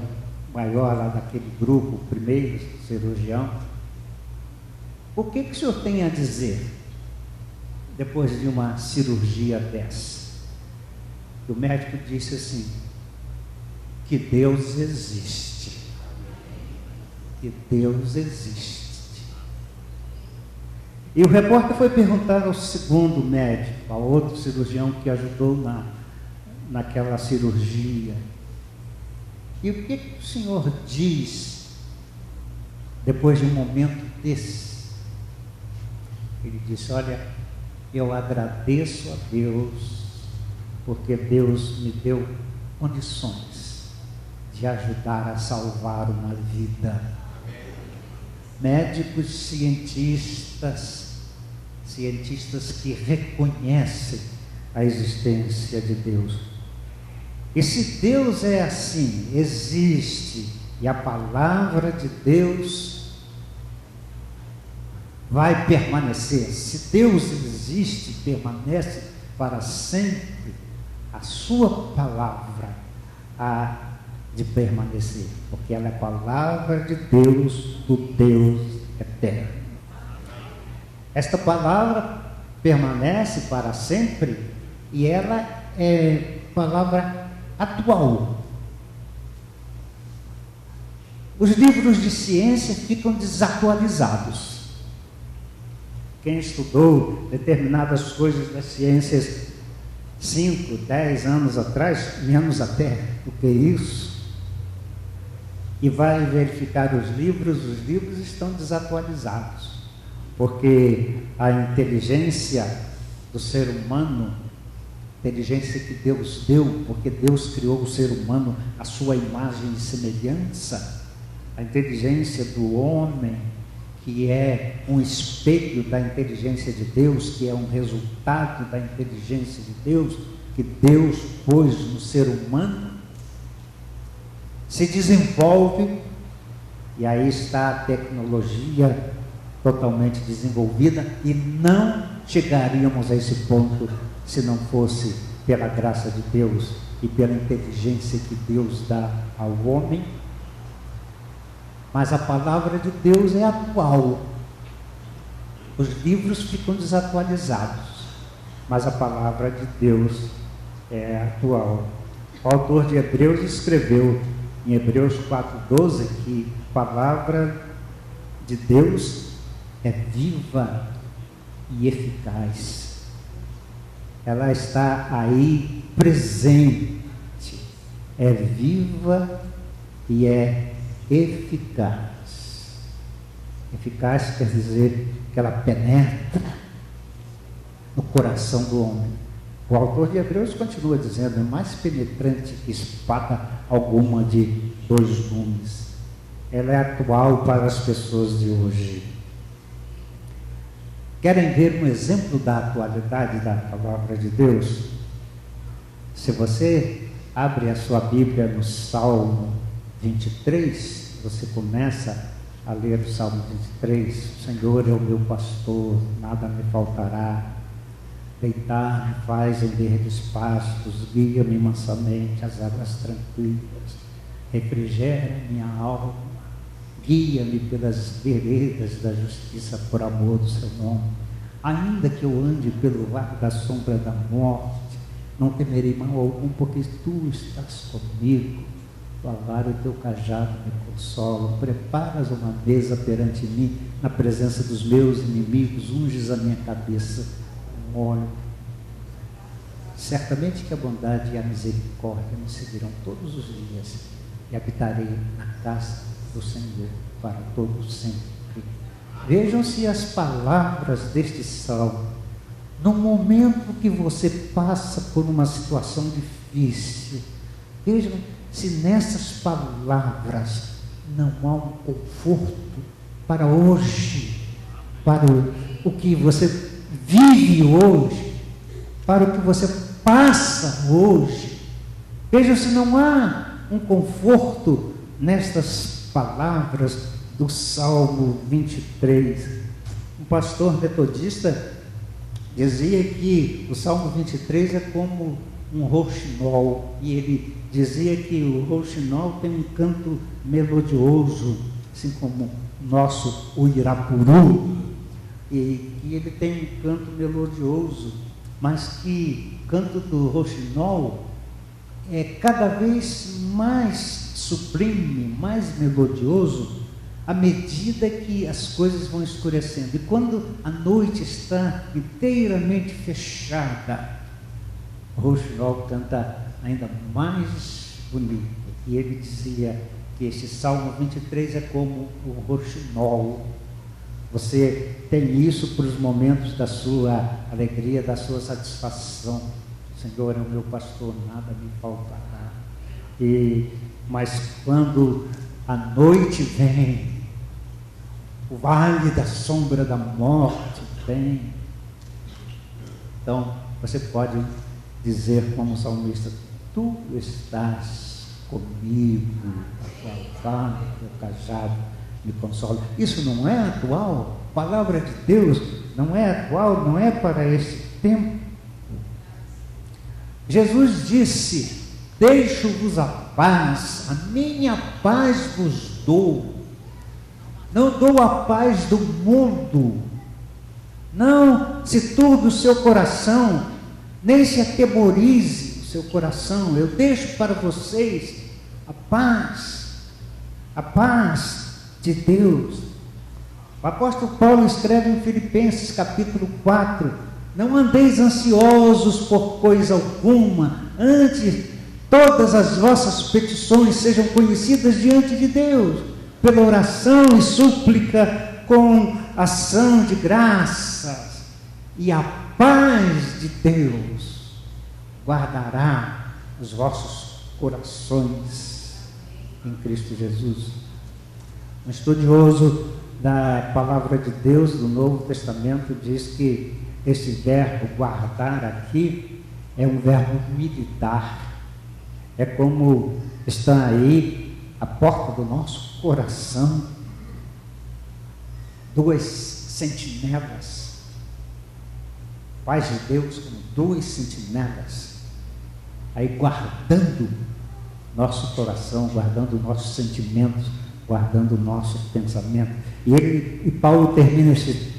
maior lá daquele grupo, o primeiro cirurgião, o que o senhor tem a dizer depois de uma cirurgia dessa? E o médico disse assim, que Deus existe. Que Deus existe. E o repórter foi perguntar ao segundo médico, ao outro cirurgião que ajudou naquela cirurgia, e o que o senhor diz depois de um momento desse? Ele disse, olha, eu agradeço a Deus, porque Deus me deu condições de ajudar a salvar uma vida. Médicos, cientistas que reconhecem a existência de Deus. E se Deus é assim, existe, e a palavra de Deus vai permanecer, se Deus existe, permanece para sempre, a sua palavra há de permanecer, porque ela é a palavra de Deus, do Deus eterno. Esta palavra permanece para sempre, e ela é palavra atual. Os livros de ciência ficam desatualizados. Quem estudou determinadas coisas das ciências 5, 10 anos atrás, menos até do que isso, e vai verificar os livros estão desatualizados, porque a inteligência do ser humano, inteligência que Deus deu, porque Deus criou o ser humano à sua imagem e semelhança, a inteligência do homem, que é um espelho da inteligência de Deus, que é um resultado da inteligência de Deus, que Deus pôs no ser humano, se desenvolve, e aí está a tecnologia totalmente desenvolvida, e não chegaríamos a esse ponto se não fosse pela graça de Deus e pela inteligência que Deus dá ao homem. Mas a palavra de Deus é atual. Os livros ficam desatualizados, mas a palavra de Deus é atual. O autor de Hebreus escreveu em Hebreus 4,12 que a palavra de Deus é viva e eficaz. Ela está aí presente, é viva e é eficaz. Eficaz quer dizer que ela penetra no coração do homem. O autor de Hebreus continua dizendo, é mais penetrante que espada alguma de 2 gumes. Ela é atual para as pessoas de hoje. Querem ver um exemplo da atualidade da palavra de Deus? Se você abre a sua Bíblia no Salmo 23, você começa a ler o Salmo 23, o Senhor é o meu pastor, nada me faltará. Deitar-me faz em verdes pastos, guia-me mansamente às águas tranquilas, refrigera minha alma, guia-me pelas veredas da justiça por amor do seu nome. Ainda que eu ande pelo vale da sombra da morte, não temerei mal algum, porque tu estás comigo. O vara e o teu cajado me consolam. Preparas uma mesa perante mim, na presença dos meus inimigos, unges a minha cabeça com óleo. Certamente que a bondade e a misericórdia me seguirão todos os dias, e habitarei na casa do Senhor para todo sempre. Vejam-se as palavras deste salmo. No momento que você passa por uma situação difícil, vejam se nessas palavras não há um conforto para hoje, para o que você vive hoje, para o que você passa hoje. Vejam se não há um conforto nestas palavras do Salmo 23. Um pastor metodista dizia que o Salmo 23 é como um rouxinol, e ele dizia que o rouxinol tem um canto melodioso, assim como o nosso Uirapuru, e ele tem um canto melodioso, mas que o canto do rouxinol é cada vez mais sublime, mais melodioso, à medida que as coisas vão escurecendo. E quando a noite está inteiramente fechada, o rouxinol canta ainda mais bonito. E ele dizia que este Salmo 23 é como o rouxinol. Você tem isso para os momentos da sua alegria, da sua satisfação. O Senhor é o meu pastor, nada me faltará. Mas quando a noite vem, o vale da sombra da morte vem, então você pode dizer como o salmista: tu estás comigo, a tua vara, o teu cajado me consola. Isso não é atual? A palavra de Deus não é atual, não é para esse tempo. Jesus disse: deixo-vos a paz, a minha paz vos dou. Não dou a paz do mundo. Não se turbe o seu coração, nem se atemorize o seu coração. Eu deixo para vocês a paz de Deus. O apóstolo Paulo escreve em Filipenses capítulo 4: não andeis ansiosos por coisa alguma, antes todas as vossas petições sejam conhecidas diante de Deus, pela oração e súplica com ação de graças, e a paz de Deus guardará os vossos corações em Cristo Jesus. Um estudioso da palavra de Deus do Novo Testamento diz que esse verbo guardar aqui é um verbo militar. É como está aí a porta do nosso coração, duas sentinelas, paz de Deus como duas sentinelas, aí guardando nosso coração, guardando nossos sentimentos, guardando o nosso pensamento. E Paulo termina esse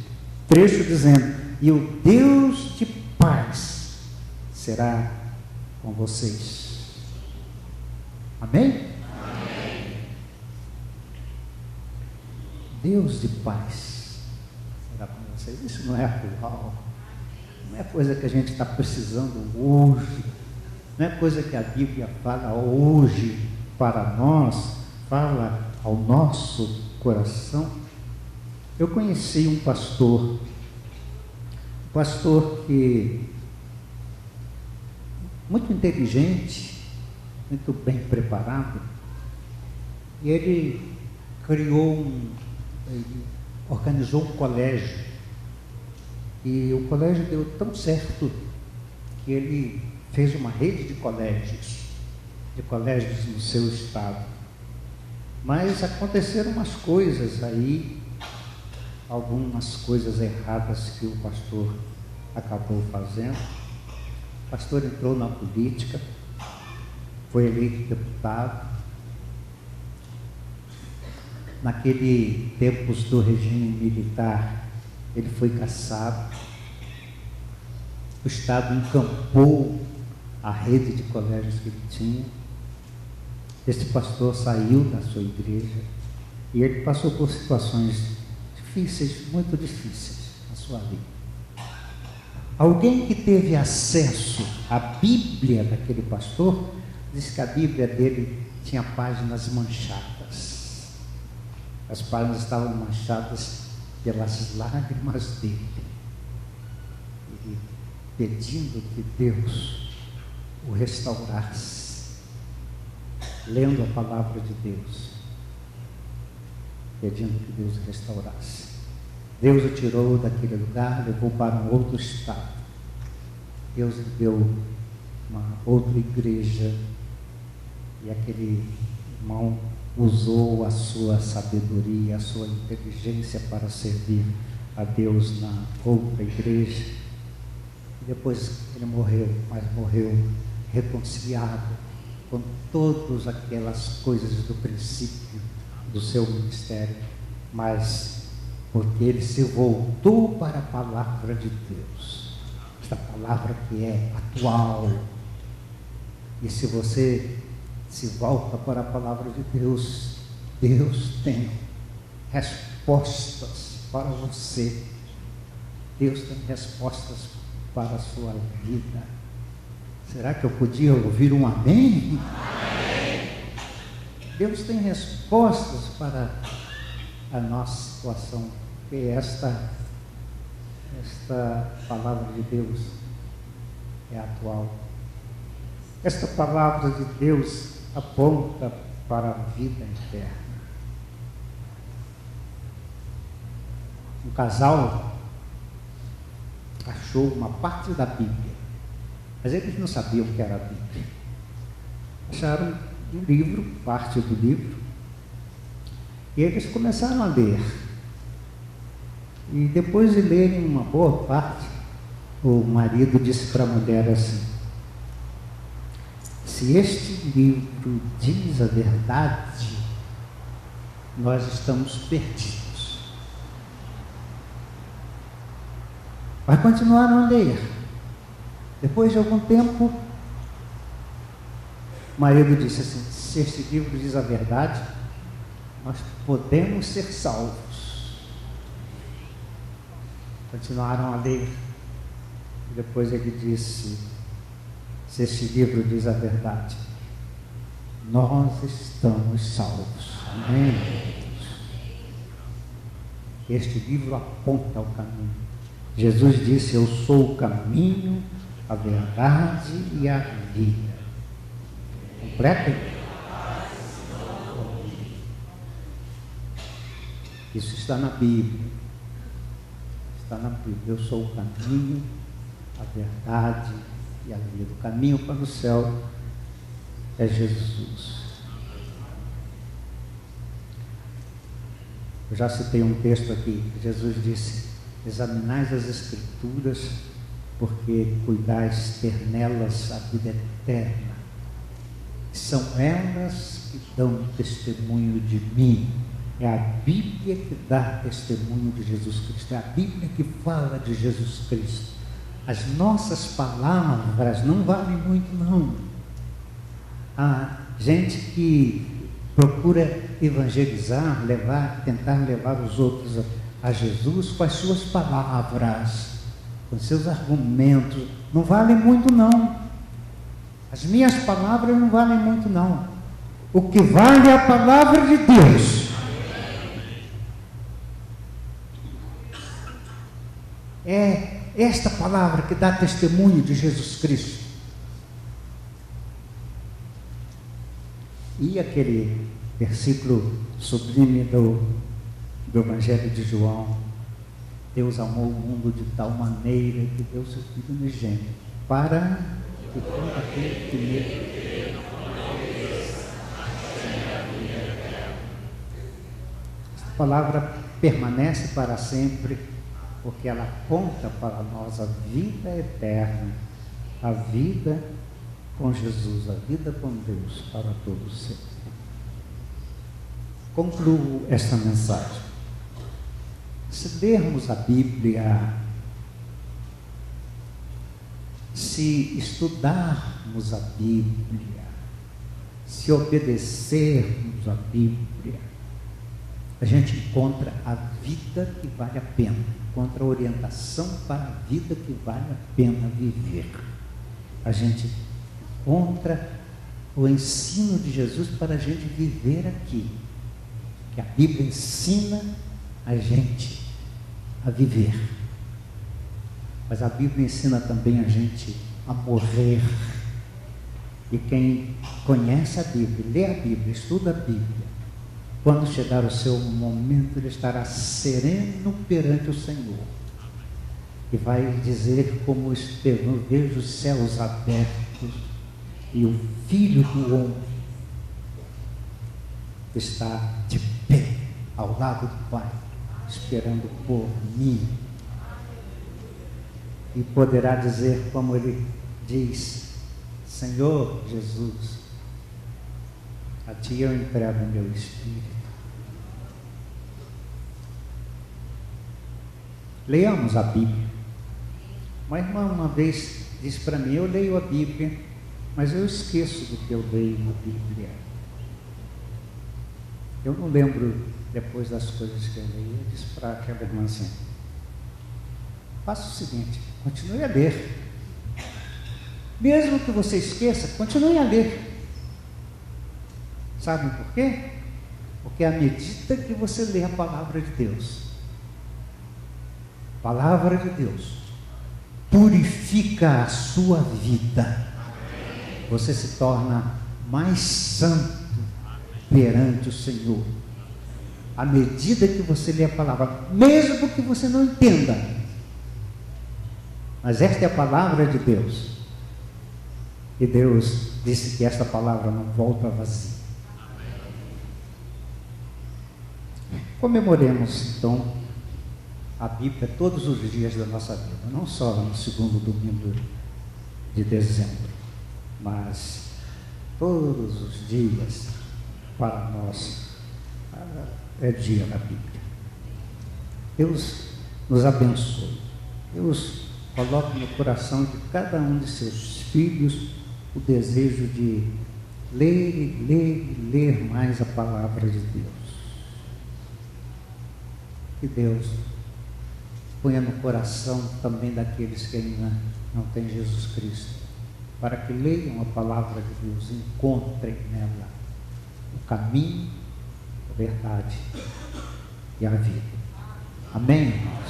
trecho dizendo: e o Deus de paz será com vocês. Amém? Amém. Deus de paz será com vocês. Isso não é atual, não é coisa que a gente está precisando hoje, não é coisa que a Bíblia fala hoje para nós, fala ao nosso coração. Eu conheci um pastor que muito inteligente, muito bem preparado, e ele organizou um colégio, e o colégio deu tão certo que ele fez uma rede de colégios no seu estado. Mas aconteceram umas coisas aí, algumas coisas erradas que o pastor acabou fazendo. O pastor entrou na política, foi eleito deputado. Naquele tempos do regime militar, ele foi cassado. O Estado encampou a rede de colégios que ele tinha. Esse pastor saiu da sua igreja e ele passou por situações difíceis, muito difíceis na sua vida. Alguém que teve acesso à Bíblia daquele pastor disse que a Bíblia dele tinha páginas manchadas. As páginas estavam manchadas pelas lágrimas dele. E pedindo que Deus o restaurasse, lendo a palavra de Deus, pedindo que Deus o restaurasse. Deus o tirou daquele lugar, levou para um outro estado. Deus lhe deu uma outra igreja e aquele irmão usou a sua sabedoria, a sua inteligência para servir a Deus na outra igreja. E depois ele morreu, mas morreu reconciliado com todas aquelas coisas do princípio do seu ministério, mas porque ele se voltou para a palavra de Deus, esta palavra que é atual. E se você se volta para a palavra de Deus, Deus tem respostas para você. Deus tem respostas para a sua vida. Será que eu podia ouvir um amém? Amém. Deus tem respostas para a nossa situação, porque esta palavra de Deus é atual. Esta palavra de Deus aponta para a vida eterna. Um casal achou uma parte da Bíblia, mas eles não sabiam o que era a Bíblia. Acharam um livro, parte do livro, e eles começaram a ler. E depois de lerem uma boa parte, o marido disse para a mulher assim: se este livro diz a verdade, nós estamos perdidos. Mas continuaram a ler. Depois de algum tempo, o marido disse assim: se este livro diz a verdade, nós podemos ser salvos. Continuaram a ler. E depois ele disse: se este livro diz a verdade, nós estamos salvos. Amém? Este livro aponta o caminho. Jesus disse: eu sou o caminho, a verdade e a vida. Completa? Isso está na Bíblia. Está na Bíblia. Eu sou o caminho, a verdade e a vida. O caminho para o céu é Jesus. Eu já citei um texto aqui. Jesus disse: examinais as Escrituras, porque cuidais ter nelas a vida eterna. São elas que dão testemunho de mim. É a Bíblia que dá testemunho de Jesus Cristo. É a Bíblia que fala de Jesus Cristo. As nossas palavras não valem muito, não. Há gente que procura evangelizar, tentar levar os outros a Jesus com as suas palavras, com seus argumentos. Não valem muito, não. As minhas palavras não valem muito, não. O que vale é a palavra de Deus. É esta palavra que dá testemunho de Jesus Cristo. E aquele versículo sublime do Evangelho de João: Deus amou o mundo de tal maneira que deu seu Filho unigênito, para que todo aquele que nele. Esta palavra permanece para sempre. porque ela aponta para nós a vida eterna, a vida com Jesus, a vida com Deus para todos sempre. Concluo esta mensagem. Se lermos a Bíblia, se estudarmos a Bíblia, se obedecermos a Bíblia, a gente encontra a vida que vale a pena, encontra a orientação para a vida que vale a pena viver. A gente encontra o ensino de Jesus para a gente viver aqui, que a Bíblia ensina a gente a viver. Mas a Bíblia ensina também a gente a morrer. E quem conhece a Bíblia, lê a Bíblia, estuda a Bíblia, quando chegar o seu momento, ele estará sereno perante o Senhor. E vai dizer como Estevão: vejo os céus abertos e o Filho do Homem está de pé ao lado do Pai, esperando por mim. E poderá dizer como ele diz: Senhor Jesus, a Ti eu entrego o meu espírito. Leamos a Bíblia. Uma irmã uma vez disse para mim: eu leio a Bíblia, mas eu esqueço do que eu leio na Bíblia. Eu não lembro depois das coisas que eu leio. Eu disse para aquela irmã assim: faça o seguinte, continue a ler. Mesmo que você esqueça, continue a ler. Sabem por quê? Porque à medida que você lê a palavra de Deus, a palavra de Deus purifica a sua vida. Você se torna mais santo perante o Senhor. À medida que você lê a palavra, mesmo que você não entenda, mas esta é a palavra de Deus. E Deus disse que esta palavra não volta vazia. Comemoremos então a Bíblia todos os dias da nossa vida, não só no segundo domingo de dezembro, mas todos os dias para nós é dia da Bíblia. Deus nos abençoe. Deus coloque no coração de cada um de seus filhos o desejo de ler e ler e ler mais a palavra de Deus. Que Deus ponha no coração também daqueles que ainda não têm Jesus Cristo, para que leiam a palavra de Deus, encontrem nela o caminho, a verdade e a vida. Amém, irmãos?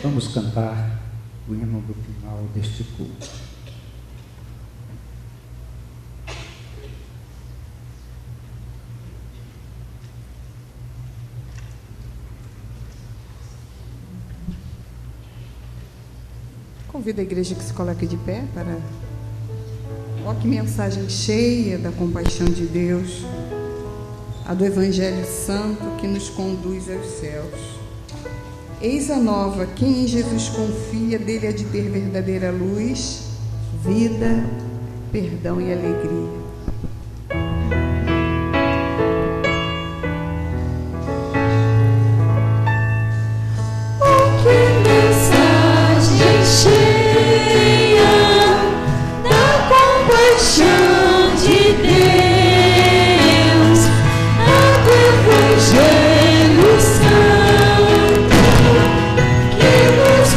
Vamos cantar o hino do final deste culto. Convido a igreja que se coloque de pé para... Ó, que mensagem cheia da compaixão de Deus, a do Evangelho Santo que nos conduz aos céus. Eis a nova, quem em Jesus confia, dele há de ter verdadeira luz, vida, perdão e alegria.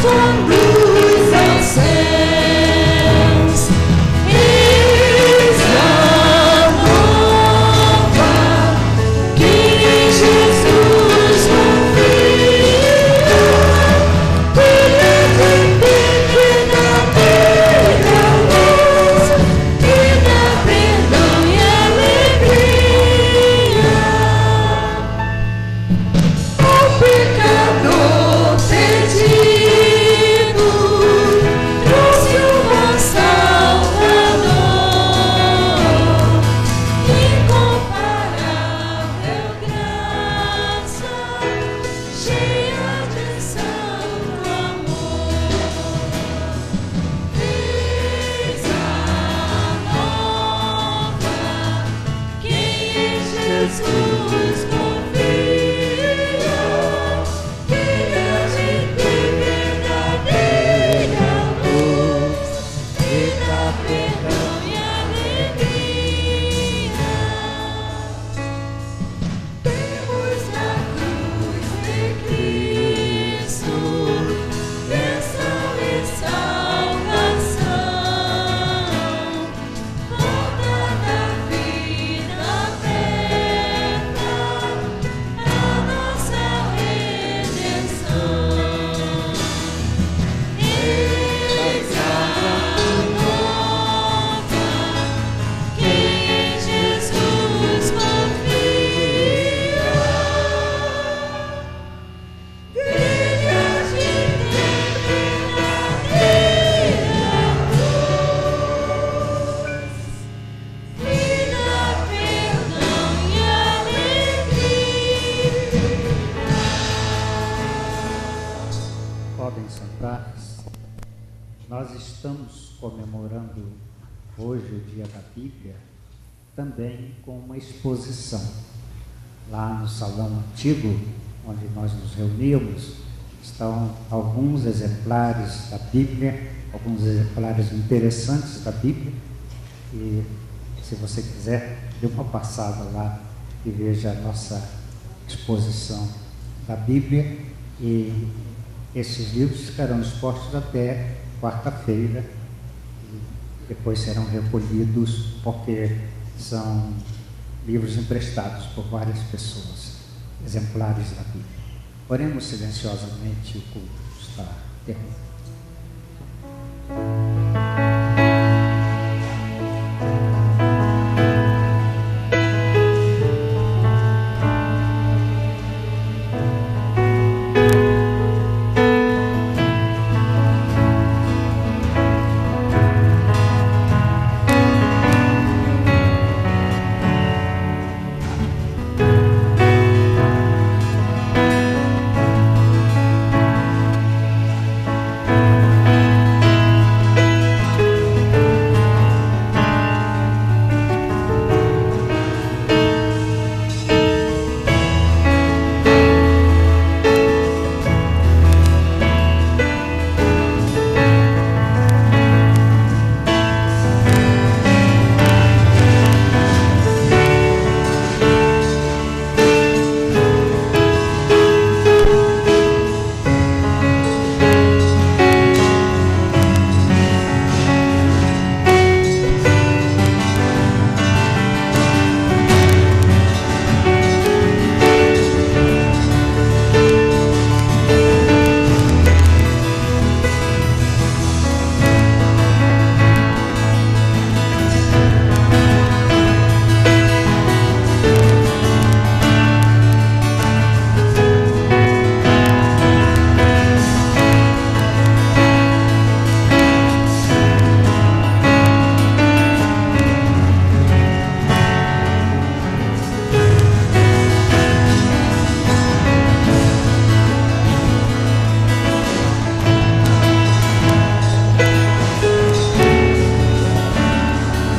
Conduz aos céus, eis a podem sentar-se. Nós estamos comemorando hoje o Dia da Bíblia, também com uma exposição. Lá no salão antigo, onde nós nos reuníamos, estão alguns exemplares da Bíblia, alguns exemplares interessantes da Bíblia, e se você quiser, dê uma passada lá e veja a nossa exposição da Bíblia, e esses livros ficarão expostos até quarta-feira, e depois serão recolhidos, porque são livros emprestados por várias pessoas, exemplares da Bíblia. Oremos silenciosamente, o culto está terminado.